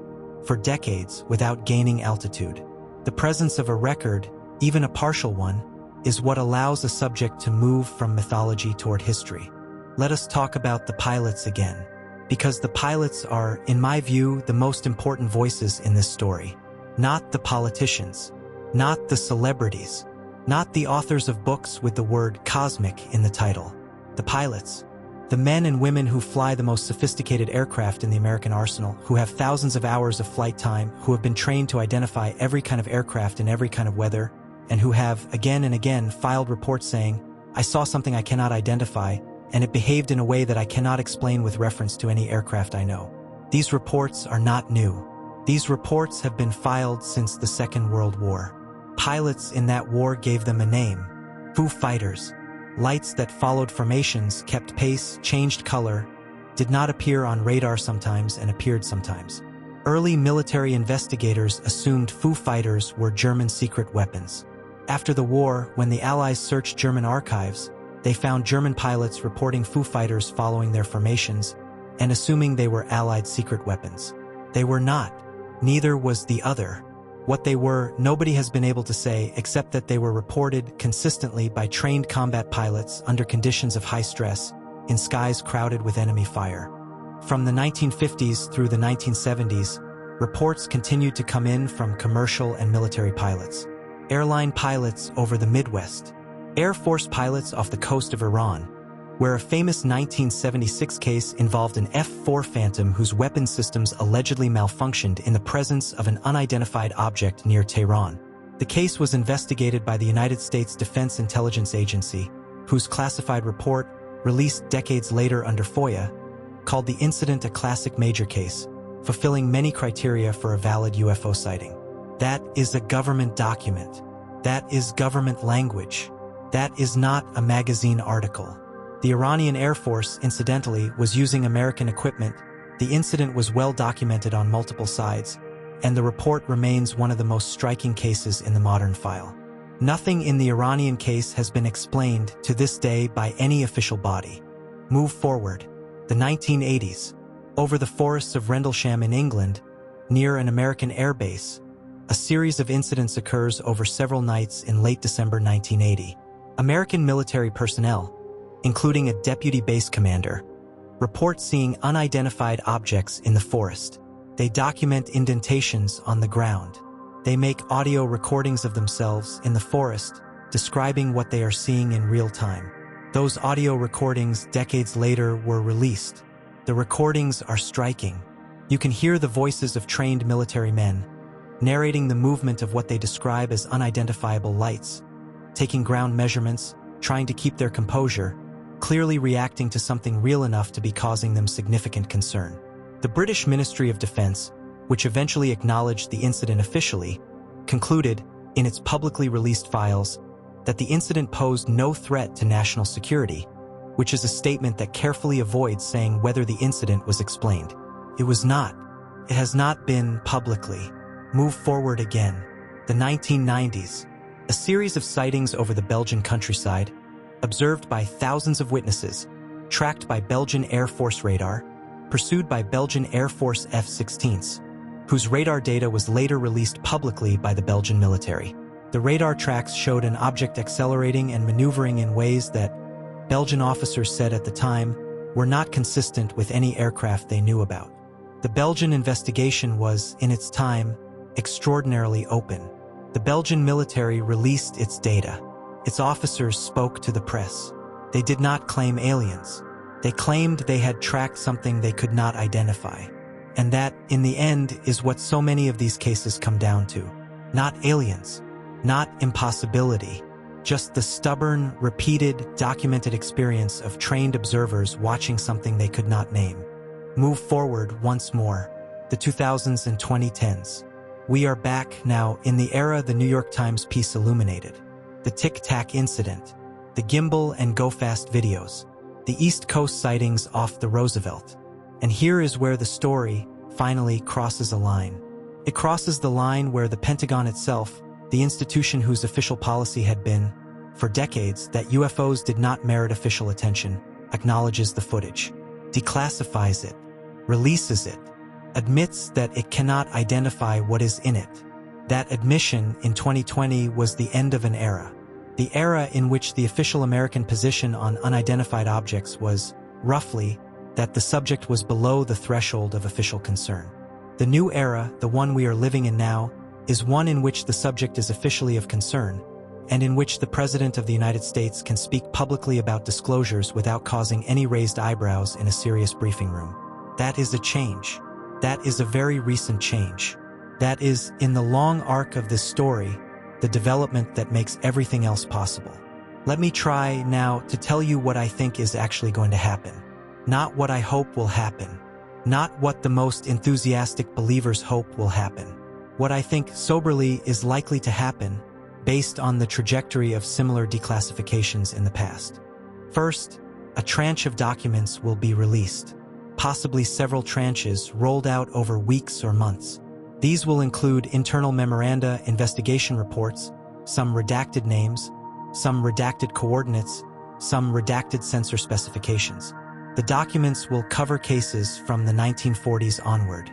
for decades without gaining altitude. The presence of a record, even a partial one, is what allows a subject to move from mythology toward history. Let us talk about the pilots again, because the pilots are, in my view, the most important voices in this story. Not the politicians, not the celebrities, not the authors of books with the word cosmic in the title. The pilots. The men and women who fly the most sophisticated aircraft in the American arsenal, who have thousands of hours of flight time, who have been trained to identify every kind of aircraft in every kind of weather, and who have, again and again, filed reports saying, "I saw something I cannot identify, and it behaved in a way that I cannot explain with reference to any aircraft I know." These reports are not new. These reports have been filed since the Second World War. Pilots in that war gave them a name: Foo Fighters. Lights that followed formations, kept pace, changed color, did not appear on radar sometimes and appeared sometimes. Early military investigators assumed Foo Fighters were German secret weapons. After the war, when the Allies searched German archives, they found German pilots reporting Foo Fighters following their formations and assuming they were Allied secret weapons. They were not. Neither was the other. What they were, nobody has been able to say, except that they were reported consistently by trained combat pilots under conditions of high stress, in skies crowded with enemy fire. From the 1950s through the 1970s, reports continued to come in from commercial and military pilots. Airline pilots over the Midwest. Air Force pilots off the coast of Iran, where a famous 1976 case involved an F-4 Phantom whose weapon systems allegedly malfunctioned in the presence of an unidentified object near Tehran. The case was investigated by the United States Defense Intelligence Agency, whose classified report, released decades later under FOIA, called the incident a classic major case, fulfilling many criteria for a valid UFO sighting. That is a government document. That is government language. That is not a magazine article. The Iranian Air Force, incidentally, was using American equipment. The incident was well documented on multiple sides, and the report remains one of the most striking cases in the modern file. Nothing in the Iranian case has been explained to this day by any official body. Move forward. The 1980s. Over the forests of Rendlesham in England, near an American air base, a series of incidents occurs over several nights in late December 1980. American military personnel, including a deputy base commander, report seeing unidentified objects in the forest. They document indentations on the ground. They make audio recordings of themselves in the forest, describing what they are seeing in real time. Those audio recordings decades later were released. The recordings are striking. You can hear the voices of trained military men, narrating the movement of what they describe as unidentifiable lights, taking ground measurements, trying to keep their composure, clearly reacting to something real enough to be causing them significant concern. The British Ministry of Defense, which eventually acknowledged the incident officially, concluded, in its publicly released files, that the incident posed no threat to national security, which is a statement that carefully avoids saying whether the incident was explained. It was not. It has not been publicly. Move forward again. The 1990s. A series of sightings over the Belgian countryside, observed by thousands of witnesses, tracked by Belgian Air Force radar, pursued by Belgian Air Force F-16s, whose radar data was later released publicly by the Belgian military. The radar tracks showed an object accelerating and maneuvering in ways that Belgian officers said at the time were not consistent with any aircraft they knew about. The Belgian investigation was, in its time, extraordinarily open. The Belgian military released its data. Its officers spoke to the press. They did not claim aliens. They claimed they had tracked something they could not identify. And that, in the end, is what so many of these cases come down to. Not aliens. Not impossibility. Just the stubborn, repeated, documented experience of trained observers watching something they could not name. Move forward once more. The 2000s and 2010s. We are back now in the era the New York Times piece illuminated. The Tic-Tac incident. The gimbal and go-fast videos. The East Coast sightings off the Roosevelt. And here is where the story finally crosses a line. It crosses the line where the Pentagon itself, the institution whose official policy had been, for decades, that UFOs did not merit official attention, acknowledges the footage, declassifies it, releases it, admits that it cannot identify what is in it. That admission in 2020 was the end of an era. The era in which the official American position on unidentified objects was, roughly, that the subject was below the threshold of official concern. The new era, the one we are living in now, is one in which the subject is officially of concern, and in which the President of the United States can speak publicly about disclosures without causing any raised eyebrows in a serious briefing room. That is a change. That is a very recent change. That is, in the long arc of this story, the development that makes everything else possible. Let me try now to tell you what I think is actually going to happen. Not what I hope will happen. Not what the most enthusiastic believers hope will happen. What I think soberly is likely to happen, based on the trajectory of similar declassifications in the past. First, a tranche of documents will be released, possibly several tranches rolled out over weeks or months. These will include internal memoranda, investigation reports, some redacted names, some redacted coordinates, some redacted sensor specifications. The documents will cover cases from the 1940s onward.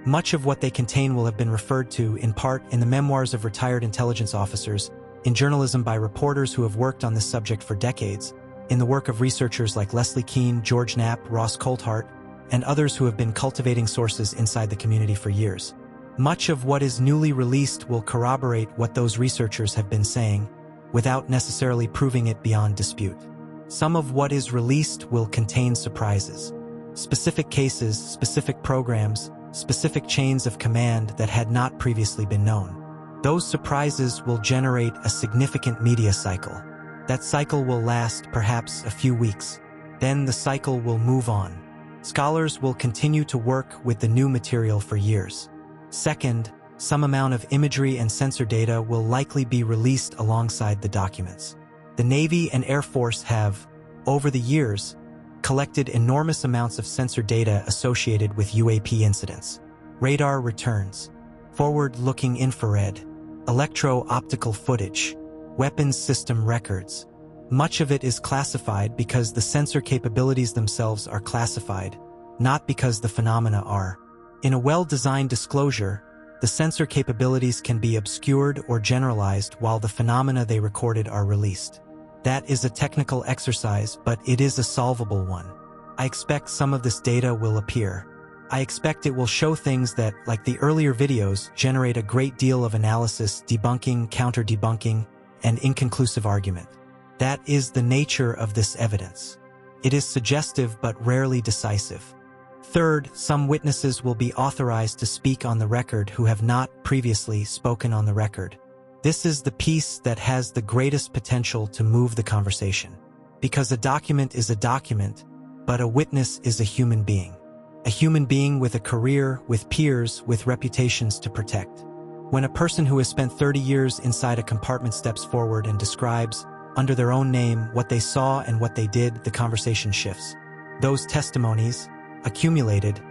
Much of what they contain will have been referred to, in part, in the memoirs of retired intelligence officers, in journalism by reporters who have worked on this subject for decades, in the work of researchers like Leslie Kean, George Knapp, Ross Coulthart, and others who have been cultivating sources inside the community for years. Much of what is newly released will corroborate what those researchers have been saying, without necessarily proving it beyond dispute. Some of what is released will contain surprises. Specific cases, specific programs, specific chains of command that had not previously been known. Those surprises will generate a significant media cycle. That cycle will last perhaps a few weeks. Then the cycle will move on. Scholars will continue to work with the new material for years. Second, some amount of imagery and sensor data will likely be released alongside the documents. The Navy and Air Force have, over the years, collected enormous amounts of sensor data associated with UAP incidents. Radar returns, forward-looking infrared, electro-optical footage, weapons system records. Much of it is classified because the sensor capabilities themselves are classified, not because the phenomena are. In a well-designed disclosure, the sensor capabilities can be obscured or generalized while the phenomena they recorded are released. That is a technical exercise, but it is a solvable one. I expect some of this data will appear. I expect it will show things that, like the earlier videos, generate a great deal of analysis, debunking, counter-debunking, and inconclusive argument. That is the nature of this evidence. It is suggestive but rarely decisive. Third, some witnesses will be authorized to speak on the record who have not previously spoken on the record. This is the piece that has the greatest potential to move the conversation. Because a document is a document, but a witness is a human being. A human being with a career, with peers, with reputations to protect. When a person who has spent 30 years inside a compartment steps forward and describes, under their own name, what they saw and what they did, the conversation shifts. Those testimonies, accumulated,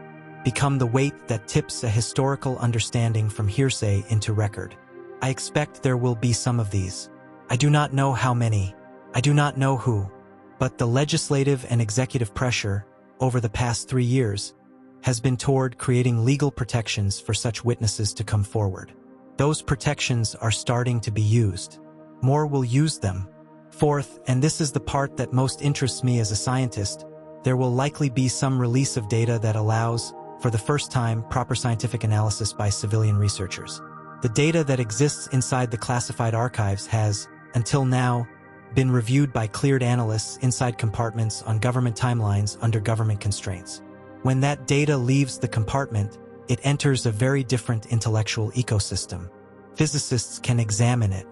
become the weight that tips a historical understanding from hearsay into record. I expect there will be some of these. I do not know how many. I do not know who. But the legislative and executive pressure, over the past 3 years, has been toward creating legal protections for such witnesses to come forward. Those protections are starting to be used. More will use them. Fourth, and this is the part that most interests me as a scientist, there will likely be some release of data that allows, for the first time, proper scientific analysis by civilian researchers. The data that exists inside the classified archives has, until now, been reviewed by cleared analysts inside compartments on government timelines under government constraints. When that data leaves the compartment, it enters a very different intellectual ecosystem. Physicists can examine it.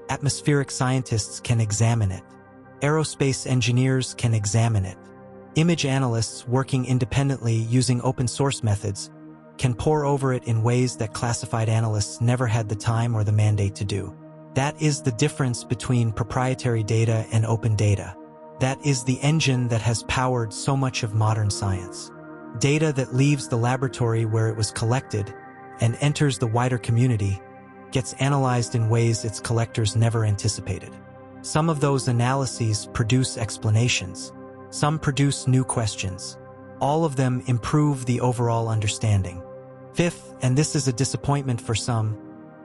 Atmospheric scientists can examine it. Aerospace engineers can examine it. Image analysts working independently using open source methods can pore over it in ways that classified analysts never had the time or the mandate to do. That is the difference between proprietary data and open data. That is the engine that has powered so much of modern science. Data that leaves the laboratory where it was collected and enters the wider community gets analyzed in ways its collectors never anticipated. Some of those analyses produce explanations. Some produce new questions. All of them improve the overall understanding. Fifth, and this is a disappointment for some,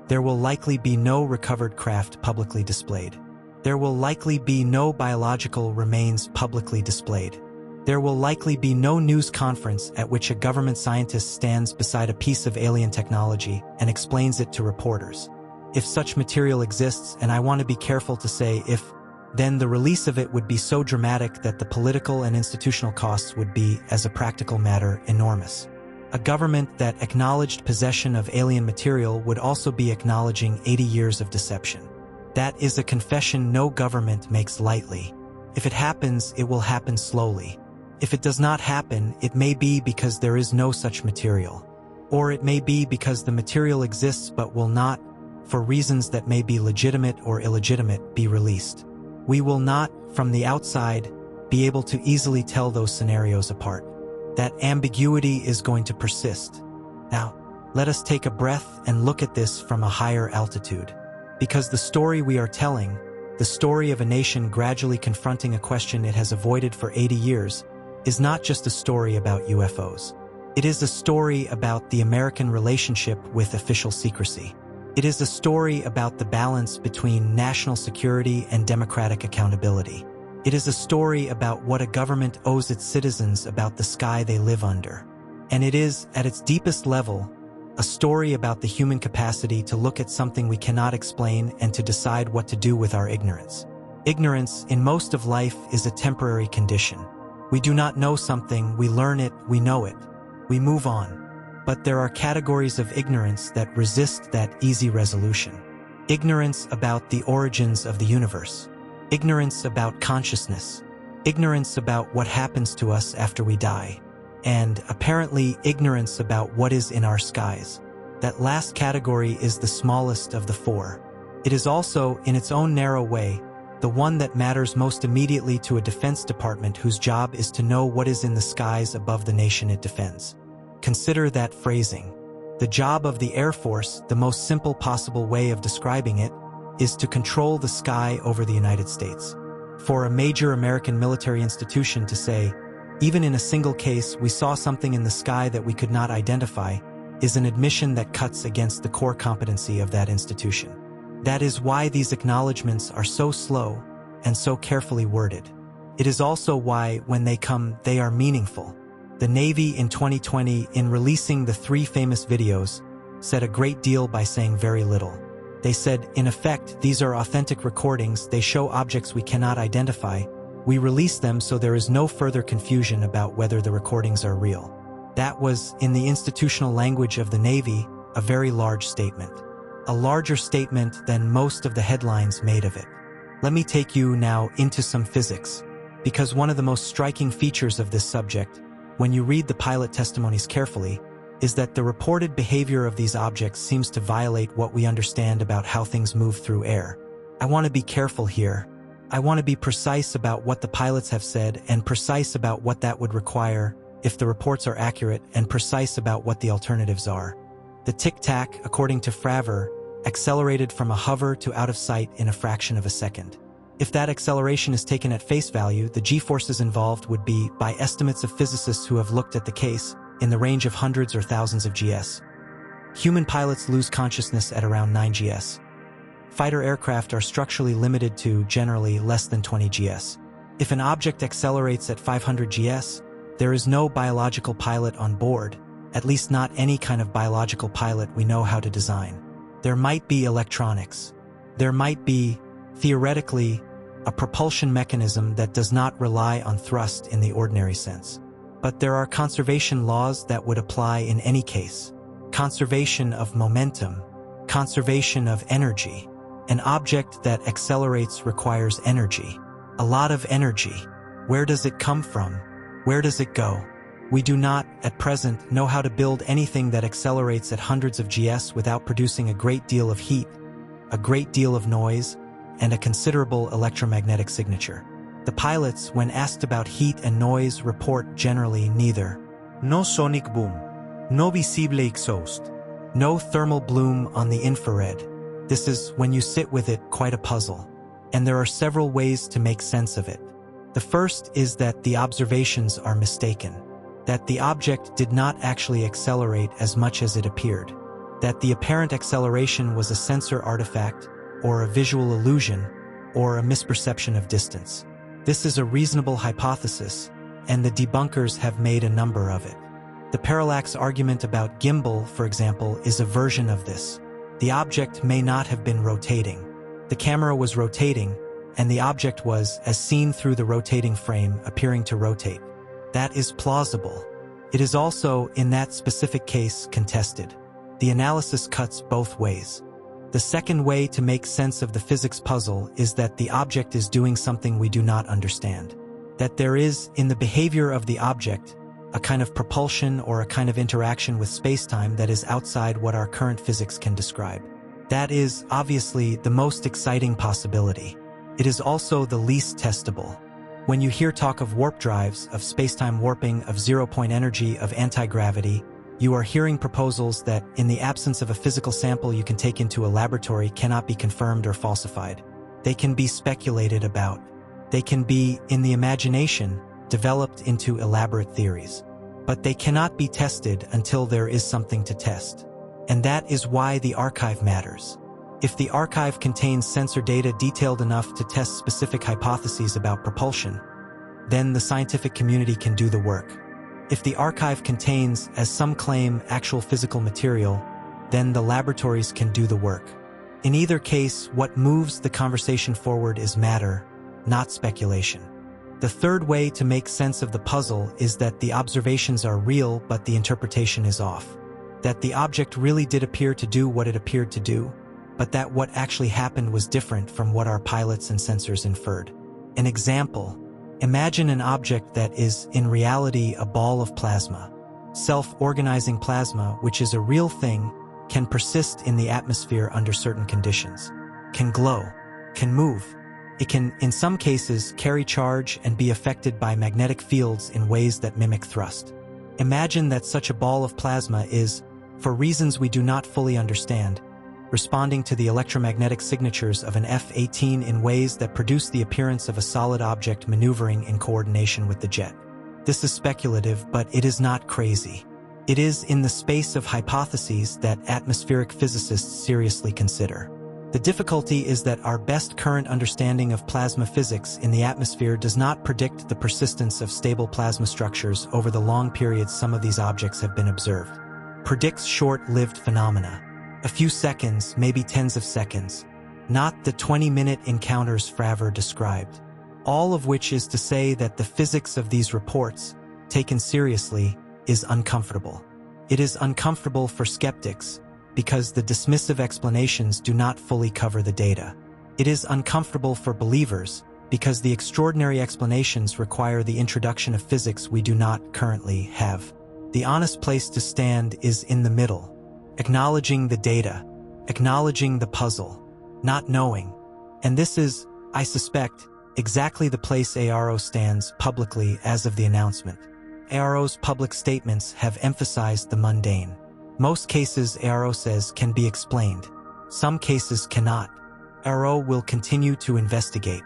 there will likely be no recovered craft publicly displayed. There will likely be no biological remains publicly displayed. There will likely be no news conference at which a government scientist stands beside a piece of alien technology and explains it to reporters. If such material exists, and I want to be careful to say if, then the release of it would be so dramatic that the political and institutional costs would be, as a practical matter, enormous. A government that acknowledged possession of alien material would also be acknowledging 80 years of deception. That is a confession no government makes lightly. If it happens, it will happen slowly. If it does not happen, it may be because there is no such material. Or it may be because the material exists but will not, for reasons that may be legitimate or illegitimate, be released. We will not, from the outside, be able to easily tell those scenarios apart. That ambiguity is going to persist. Now, let us take a breath and look at this from a higher altitude. Because the story we are telling, the story of a nation gradually confronting a question it has avoided for 80 years, is not just a story about UFOs. It is a story about the American relationship with official secrecy. It is a story about the balance between national security and democratic accountability. It is a story about what a government owes its citizens about the sky they live under. And it is, at its deepest level, a story about the human capacity to look at something we cannot explain and to decide what to do with our ignorance. Ignorance, in most of life, is a temporary condition. We do not know something, we learn it, we know it. We move on. But there are categories of ignorance that resist that easy resolution. Ignorance about the origins of the universe. Ignorance about consciousness. Ignorance about what happens to us after we die. And, apparently, ignorance about what is in our skies. That last category is the smallest of the four. It is also, in its own narrow way, the one that matters most immediately to a defense department whose job is to know what is in the skies above the nation it defends. Consider that phrasing. The job of the Air Force, the most simple possible way of describing it, is to control the sky over the United States. For a major American military institution to say, even in a single case we saw something in the sky that we could not identify, is an admission that cuts against the core competency of that institution. That is why these acknowledgments are so slow and so carefully worded. It is also why, when they come, they are meaningful. The Navy in 2020, in releasing the 3 famous videos, said a great deal by saying very little. They said, in effect, these are authentic recordings, they show objects we cannot identify. We release them so there is no further confusion about whether the recordings are real. That was, in the institutional language of the Navy, a very large statement. A larger statement than most of the headlines made of it. Let me take you now into some physics, because one of the most striking features of this subject, when you read the pilot testimonies carefully, is that the reported behavior of these objects seems to violate what we understand about how things move through air. I want to be careful here. I want to be precise about what the pilots have said and precise about what that would require if the reports are accurate and precise about what the alternatives are. The Tic-Tac, according to Fravor, accelerated from a hover to out of sight in a fraction of a second. If that acceleration is taken at face value, the g-forces involved would be, by estimates of physicists who have looked at the case, in the range of hundreds or thousands of gs. Human pilots lose consciousness at around 9 gs. Fighter aircraft are structurally limited to, generally, less than 20 gs. If an object accelerates at 500 gs, there is no biological pilot on board, at least not any kind of biological pilot we know how to design. There might be electronics. There might be, theoretically, a propulsion mechanism that does not rely on thrust in the ordinary sense. But there are conservation laws that would apply in any case. Conservation of momentum, conservation of energy. An object that accelerates requires energy. A lot of energy. Where does it come from? Where does it go? We do not, at present, know how to build anything that accelerates at hundreds of gs without producing a great deal of heat, a great deal of noise, and a considerable electromagnetic signature. The pilots, when asked about heat and noise, report generally neither. No sonic boom. No visible exhaust. No thermal bloom on the infrared. This is, when you sit with it, quite a puzzle. And there are several ways to make sense of it. The first is that the observations are mistaken. That the object did not actually accelerate as much as it appeared. That the apparent acceleration was a sensor artifact, or a visual illusion, or a misperception of distance. This is a reasonable hypothesis, and the debunkers have made a number of it. The parallax argument about gimbal, for example, is a version of this. The object may not have been rotating. The camera was rotating, and the object was, as seen through the rotating frame, appearing to rotate. That is plausible. It is also, in that specific case, contested. The analysis cuts both ways. The second way to make sense of the physics puzzle is that the object is doing something we do not understand. That there is, in the behavior of the object, a kind of propulsion or a kind of interaction with spacetime that is outside what our current physics can describe. That is, obviously, the most exciting possibility. It is also the least testable. When you hear talk of warp drives, of spacetime warping, of zero-point energy, of anti-gravity, you are hearing proposals that, in the absence of a physical sample you can take into a laboratory, cannot be confirmed or falsified. They can be speculated about. They can be, in the imagination, developed into elaborate theories. But they cannot be tested until there is something to test. And that is why the archive matters. If the archive contains sensor data detailed enough to test specific hypotheses about propulsion, then the scientific community can do the work. If the archive contains, as some claim, actual physical material, then the laboratories can do the work. In either case, what moves the conversation forward is matter, not speculation. The third way to make sense of the puzzle is that the observations are real, but the interpretation is off. That the object really did appear to do what it appeared to do, but that what actually happened was different from what our pilots and sensors inferred. An example: imagine an object that is, in reality, a ball of plasma. Self-organizing plasma, which is a real thing, can persist in the atmosphere under certain conditions, can glow, can move. It can, in some cases, carry charge and be affected by magnetic fields in ways that mimic thrust. Imagine that such a ball of plasma is, for reasons we do not fully understand, responding to the electromagnetic signatures of an F-18 in ways that produce the appearance of a solid object maneuvering in coordination with the jet. This is speculative, but it is not crazy. It is in the space of hypotheses that atmospheric physicists seriously consider. The difficulty is that our best current understanding of plasma physics in the atmosphere does not predict the persistence of stable plasma structures over the long periods some of these objects have been observed. Predicts short-lived phenomena. A few seconds, maybe tens of seconds. Not the 20-minute encounters Fravor described. All of which is to say that the physics of these reports, taken seriously, is uncomfortable. It is uncomfortable for skeptics because the dismissive explanations do not fully cover the data. It is uncomfortable for believers because the extraordinary explanations require the introduction of physics we do not currently have. The honest place to stand is in the middle, acknowledging the data, acknowledging the puzzle, not knowing. And this is, I suspect, exactly the place AARO stands publicly as of the announcement. AARO's public statements have emphasized the mundane. Most cases, AARO says, can be explained. Some cases cannot. AARO will continue to investigate.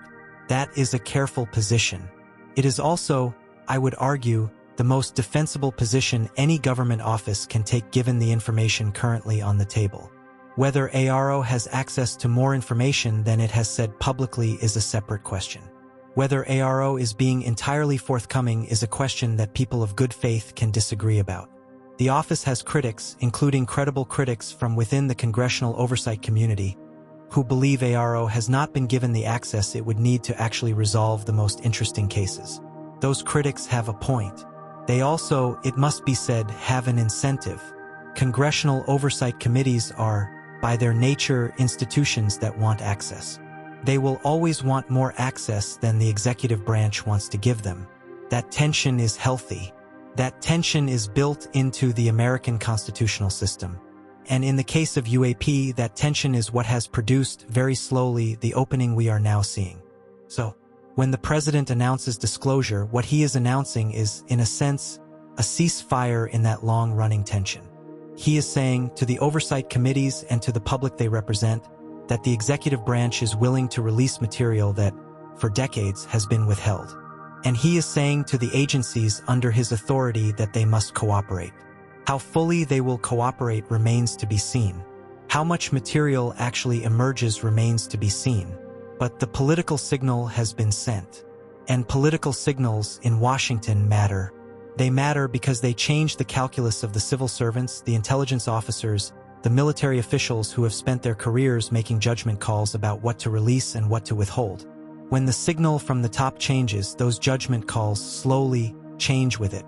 That is a careful position. It is also, I would argue, the most defensible position any government office can take given the information currently on the table. Whether AARO has access to more information than it has said publicly is a separate question. Whether AARO is being entirely forthcoming is a question that people of good faith can disagree about. The office has critics, including credible critics from within the congressional oversight community, who believe AARO has not been given the access it would need to actually resolve the most interesting cases. Those critics have a point. They also, it must be said, have an incentive. Congressional oversight committees are, by their nature, institutions that want access. They will always want more access than the executive branch wants to give them. That tension is healthy. That tension is built into the American constitutional system. And in the case of UAP, that tension is what has produced, very slowly, the opening we are now seeing. So, when the president announces disclosure, what he is announcing is, in a sense, a ceasefire in that long-running tension. He is saying to the oversight committees and to the public they represent that the executive branch is willing to release material that, for decades, has been withheld. And he is saying to the agencies under his authority that they must cooperate. How fully they will cooperate remains to be seen. How much material actually emerges remains to be seen. But the political signal has been sent. And political signals in Washington matter. They matter because they change the calculus of the civil servants, the intelligence officers, the military officials who have spent their careers making judgment calls about what to release and what to withhold. When the signal from the top changes, those judgment calls slowly change with it.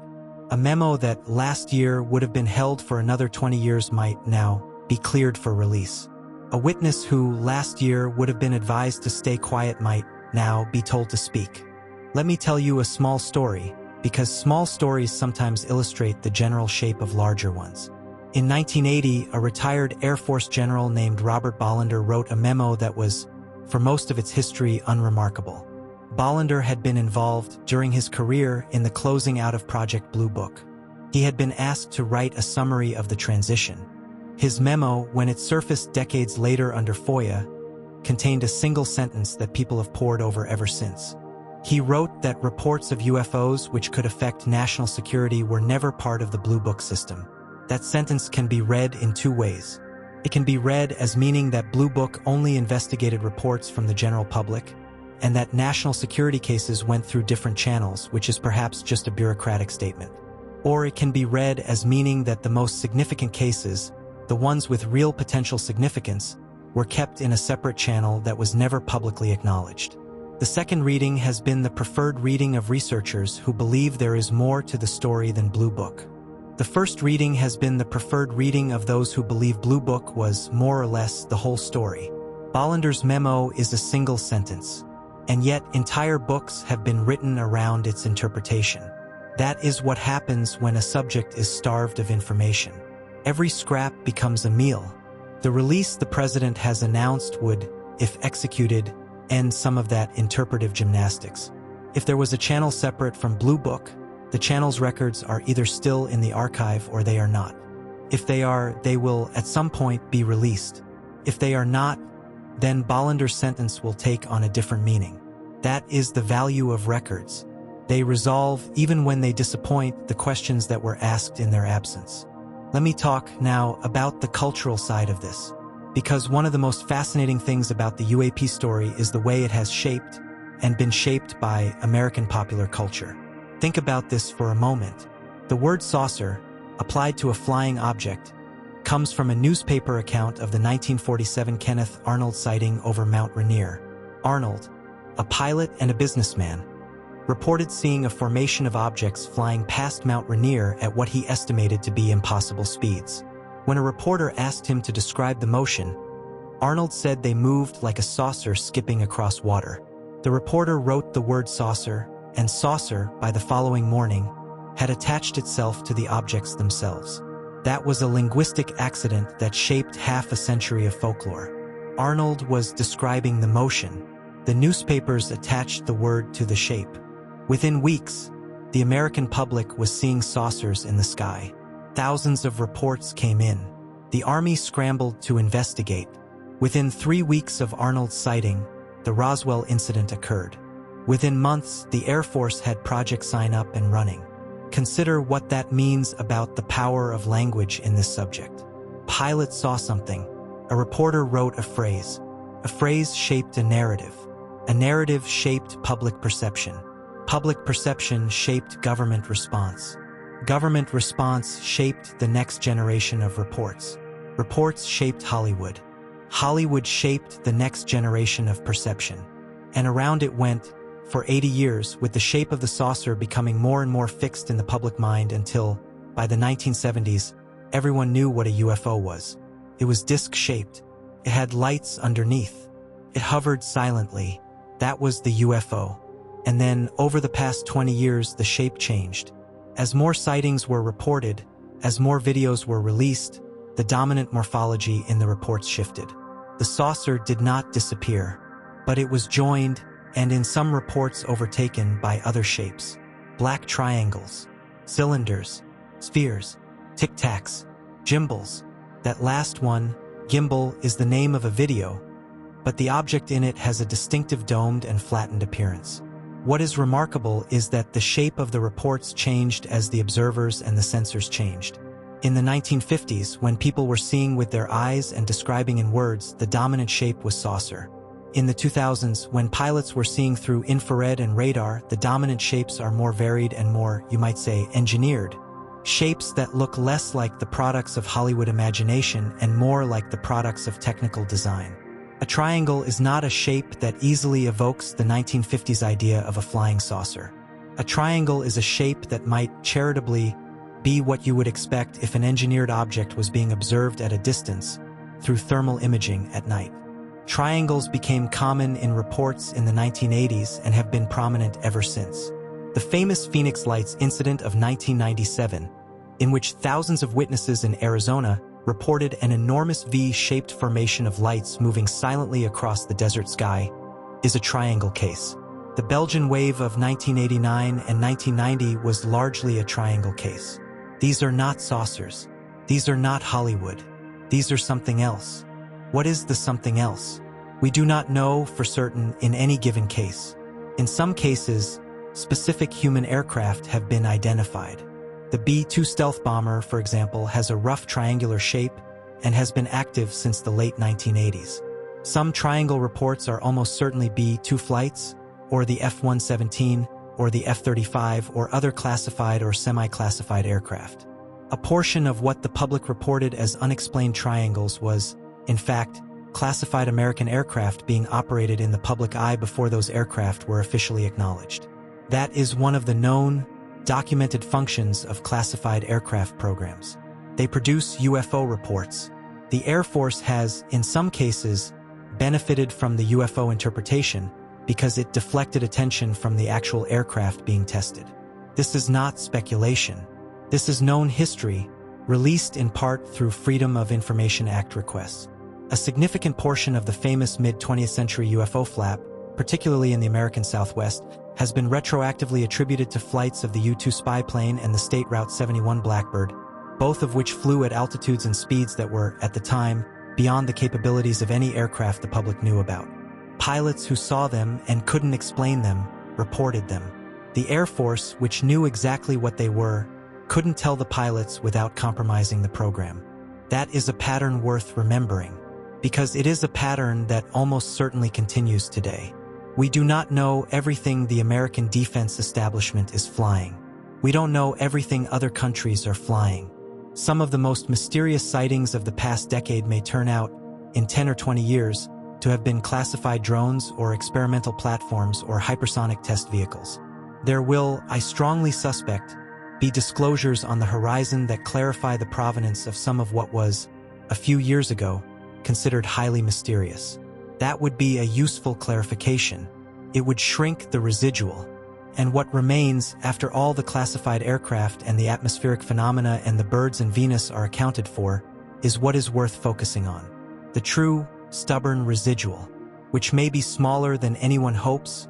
A memo that last year would have been held for another 20 years might now be cleared for release. A witness who last year would have been advised to stay quiet might now be told to speak. Let me tell you a small story, because small stories sometimes illustrate the general shape of larger ones. In 1980, a retired Air Force general named Robert Bollender wrote a memo that was, for most of its history, unremarkable. Bollender had been involved, during his career, in the closing out of Project Blue Book. He had been asked to write a summary of the transition. His memo, when it surfaced decades later under FOIA, contained a single sentence that people have pored over ever since. He wrote that reports of UFOs which could affect national security were never part of the Blue Book system. That sentence can be read in two ways. It can be read as meaning that Blue Book only investigated reports from the general public, and that national security cases went through different channels, which is perhaps just a bureaucratic statement. Or it can be read as meaning that the most significant cases, the ones with real potential significance, were kept in a separate channel that was never publicly acknowledged. The second reading has been the preferred reading of researchers who believe there is more to the story than Blue Book. The first reading has been the preferred reading of those who believe Blue Book was, more or less, the whole story. Bollender's memo is a single sentence, and yet entire books have been written around its interpretation. That is what happens when a subject is starved of information. Every scrap becomes a meal. The release the president has announced would, if executed, end some of that interpretive gymnastics. If there was a channel separate from Blue Book, the channel's records are either still in the archive or they are not. If they are, they will at some point be released. If they are not, then Bollender's sentence will take on a different meaning. That is the value of records. They resolve, even when they disappoint, the questions that were asked in their absence. Let me talk now about the cultural side of this, because one of the most fascinating things about the UAP story is the way it has shaped and been shaped by American popular culture. Think about this for a moment. The word saucer, applied to a flying object, comes from a newspaper account of the 1947 Kenneth Arnold sighting over Mount Rainier. Arnold, a pilot and a businessman, reported seeing a formation of objects flying past Mount Rainier at what he estimated to be impossible speeds. When a reporter asked him to describe the motion, Arnold said they moved like a saucer skipping across water. The reporter wrote the word saucer, and saucer, by the following morning, had attached itself to the objects themselves. That was a linguistic accident that shaped half a century of folklore. Arnold was describing the motion. The newspapers attached the word to the shape. Within weeks, the American public was seeing saucers in the sky. Thousands of reports came in. The Army scrambled to investigate. Within 3 weeks of Arnold's sighting, the Roswell incident occurred. Within months, the Air Force had Project Sign Up and running. Consider what that means about the power of language in this subject. Pilot saw something. A reporter wrote a phrase. A phrase shaped a narrative. A narrative shaped public perception. Public perception shaped government response. Government response shaped the next generation of reports. Reports shaped Hollywood. Hollywood shaped the next generation of perception. And around it went, for 80 years, with the shape of the saucer becoming more and more fixed in the public mind until, by the 1970s, everyone knew what a UFO was. It was disc-shaped. It had lights underneath. It hovered silently. That was the UFO. And then, over the past 20 years, the shape changed. As more sightings were reported, as more videos were released, the dominant morphology in the reports shifted. The saucer did not disappear, but it was joined, and in some reports overtaken by other shapes. Black triangles, cylinders, spheres, tic-tacs, gimbals. That last one, gimbal, is the name of a video, but the object in it has a distinctive domed and flattened appearance. What is remarkable is that the shape of the reports changed as the observers and the sensors changed. In the 1950s, when people were seeing with their eyes and describing in words, the dominant shape was saucer. In the 2000s, when pilots were seeing through infrared and radar, the dominant shapes are more varied and more, you might say, engineered. Shapes that look less like the products of Hollywood imagination and more like the products of technical design. A triangle is not a shape that easily evokes the 1950s idea of a flying saucer. A triangle is a shape that might charitably be what you would expect if an engineered object was being observed at a distance through thermal imaging at night. Triangles became common in reports in the 1980s and have been prominent ever since. The famous Phoenix Lights incident of 1997, in which thousands of witnesses in Arizona reported an enormous V-shaped formation of lights moving silently across the desert sky, is a triangle case. The Belgian wave of 1989 and 1990 was largely a triangle case. These are not saucers. These are not Hollywood. These are something else. What is the something else? We do not know for certain in any given case. In some cases, specific human aircraft have been identified. The B-2 stealth bomber, for example, has a rough triangular shape and has been active since the late 1980s. Some triangle reports are almost certainly B-2 flights, or the F-117, or the F-35, or other classified or semi-classified aircraft. A portion of what the public reported as unexplained triangles was, in fact, classified American aircraft being operated in the public eye before those aircraft were officially acknowledged. That is one of the known, documented functions of classified aircraft programs. They produce UFO reports. The Air Force has, in some cases, benefited from the UFO interpretation because it deflected attention from the actual aircraft being tested. This is not speculation. This is known history, released in part through Freedom of Information Act requests. A significant portion of the famous mid-20th century UFO flap, particularly in the American Southwest, has been retroactively attributed to flights of the U-2 spy plane and the State Route 71 Blackbird, both of which flew at altitudes and speeds that were, at the time, beyond the capabilities of any aircraft the public knew about. Pilots who saw them and couldn't explain them reported them. The Air Force, which knew exactly what they were, couldn't tell the pilots without compromising the program. That is a pattern worth remembering, because it is a pattern that almost certainly continues today. We do not know everything the American defense establishment is flying. We don't know everything other countries are flying. Some of the most mysterious sightings of the past decade may turn out, in 10 or 20 years, to have been classified drones or experimental platforms or hypersonic test vehicles. There will, I strongly suspect, be disclosures on the horizon that clarify the provenance of some of what was, a few years ago, considered highly mysterious. That would be a useful clarification. It would shrink the residual. And what remains, after all the classified aircraft and the atmospheric phenomena and the birds and Venus are accounted for, is what is worth focusing on. The true, stubborn residual, which may be smaller than anyone hopes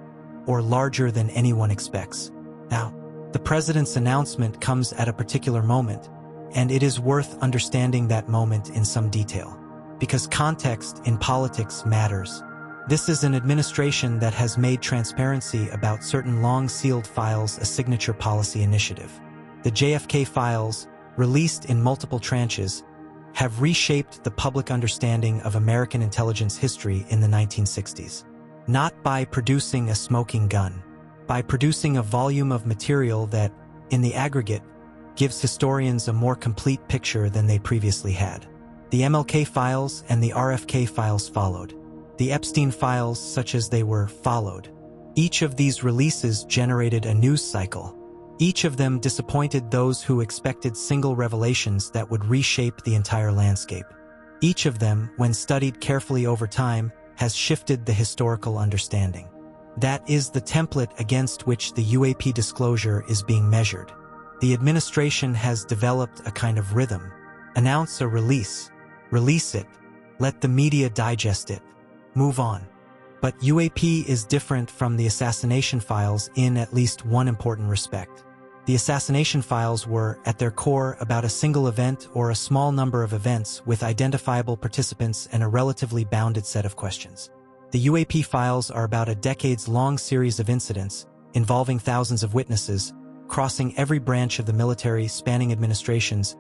or larger than anyone expects. Now, the president's announcement comes at a particular moment, and it is worth understanding that moment in some detail, because context in politics matters. This is an administration that has made transparency about certain long-sealed files a signature policy initiative. The JFK files, released in multiple tranches, have reshaped the public understanding of American intelligence history in the 1960s. Not by producing a smoking gun, by producing a volume of material that, in the aggregate, gives historians a more complete picture than they previously had. The MLK files and the RFK files followed. The Epstein files, such as they were, followed. Each of these releases generated a news cycle. Each of them disappointed those who expected single revelations that would reshape the entire landscape. Each of them, when studied carefully over time, has shifted the historical understanding. That is the template against which the UAP disclosure is being measured. The administration has developed a kind of rhythm. Announce a release. Release it. Let the media digest it. Move on. But UAP is different from the assassination files in at least one important respect. The assassination files were, at their core, about a single event or a small number of events with identifiable participants and a relatively bounded set of questions. The UAP files are about a decades-long series of incidents involving thousands of witnesses, crossing every branch of the military, spanning administrations,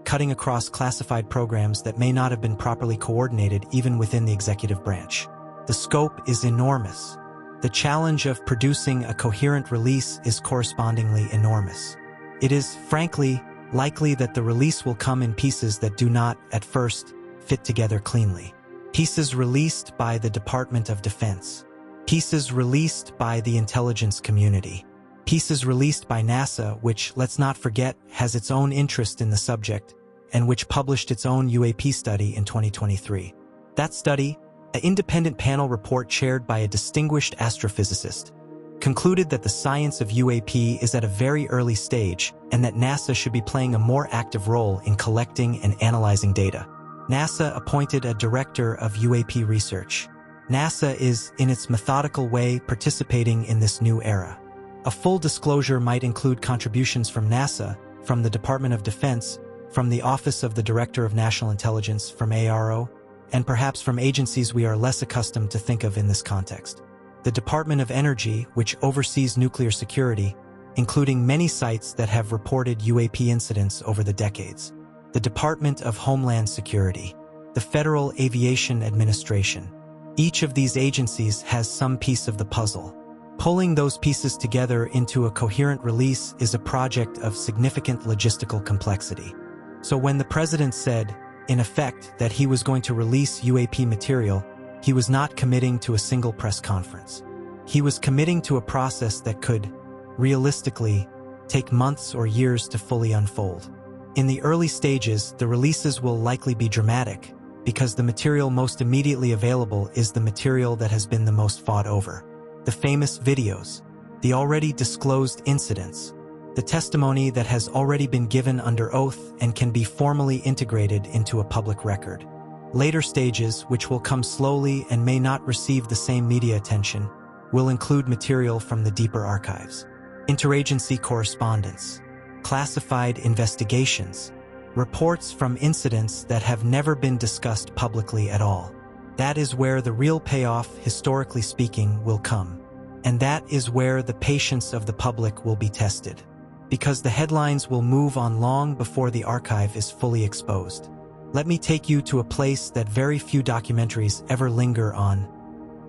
cutting across classified programs that may not have been properly coordinated even within the executive branch. The scope is enormous. The challenge of producing a coherent release is correspondingly enormous. It is, frankly, likely that the release will come in pieces that do not, at first, fit together cleanly. Pieces released by the Department of Defense. Pieces released by the intelligence community. Pieces released by NASA, which, let's not forget, has its own interest in the subject, and which published its own UAP study in 2023. That study, an independent panel report chaired by a distinguished astrophysicist, concluded that the science of UAP is at a very early stage and that NASA should be playing a more active role in collecting and analyzing data. NASA appointed a director of UAP research. NASA is, in its methodical way, participating in this new era. A full disclosure might include contributions from NASA, from the Department of Defense, from the Office of the Director of National Intelligence, from ARO, and perhaps from agencies we are less accustomed to think of in this context. The Department of Energy, which oversees nuclear security, including many sites that have reported UAP incidents over the decades. The Department of Homeland Security. The Federal Aviation Administration. Each of these agencies has some piece of the puzzle. Pulling those pieces together into a coherent release is a project of significant logistical complexity. So when the president said, in effect, that he was going to release UAP material, he was not committing to a single press conference. He was committing to a process that could, realistically, take months or years to fully unfold. In the early stages, the releases will likely be dramatic, because the material most immediately available is the material that has been the most fought over. The famous videos, the already disclosed incidents, the testimony that has already been given under oath and can be formally integrated into a public record. Later stages, which will come slowly and may not receive the same media attention, will include material from the deeper archives. Interagency correspondence, classified investigations, reports from incidents that have never been discussed publicly at all. That is where the real payoff, historically speaking, will come. And that is where the patience of the public will be tested. Because the headlines will move on long before the archive is fully exposed. Let me take you to a place that very few documentaries ever linger on,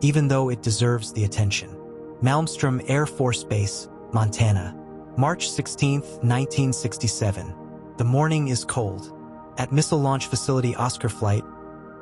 even though it deserves the attention. Malmstrom Air Force Base, Montana. March 16, 1967. The morning is cold. At Missile Launch Facility Oscar Flight,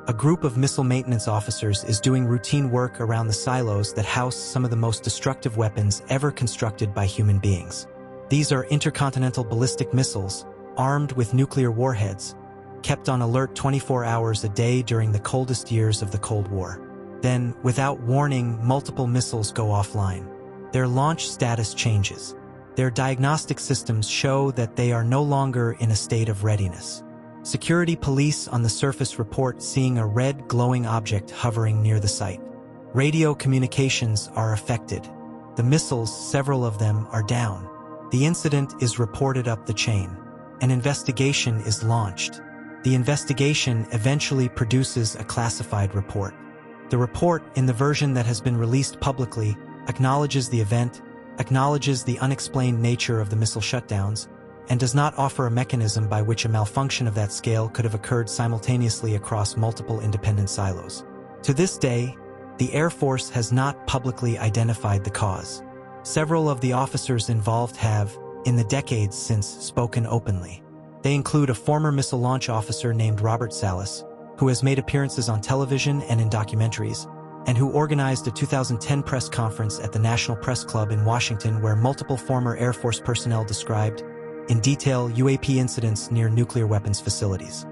A group of missile maintenance officers is doing routine work around the silos that house some of the most destructive weapons ever constructed by human beings. These are intercontinental ballistic missiles, armed with nuclear warheads, kept on alert 24 hours a day during the coldest years of the Cold War. Then, without warning, multiple missiles go offline. Their launch status changes. Their diagnostic systems show that they are no longer in a state of readiness. Security police on the surface report seeing a red glowing object hovering near the site. Radio communications are affected. The missiles, several of them, are down. The incident is reported up the chain. An investigation is launched. The investigation eventually produces a classified report. The report, in the version that has been released publicly, acknowledges the event, acknowledges the unexplained nature of the missile shutdowns, and does not offer a mechanism by which a malfunction of that scale could have occurred simultaneously across multiple independent silos. To this day, the Air Force has not publicly identified the cause. Several of the officers involved have, in the decades since, spoken openly. They include a former missile launch officer named Robert Salas, who has made appearances on television and in documentaries, and who organized a 2010 press conference at the National Press Club in Washington where multiple former Air Force personnel described in detail UAP incidents near nuclear weapons facilities.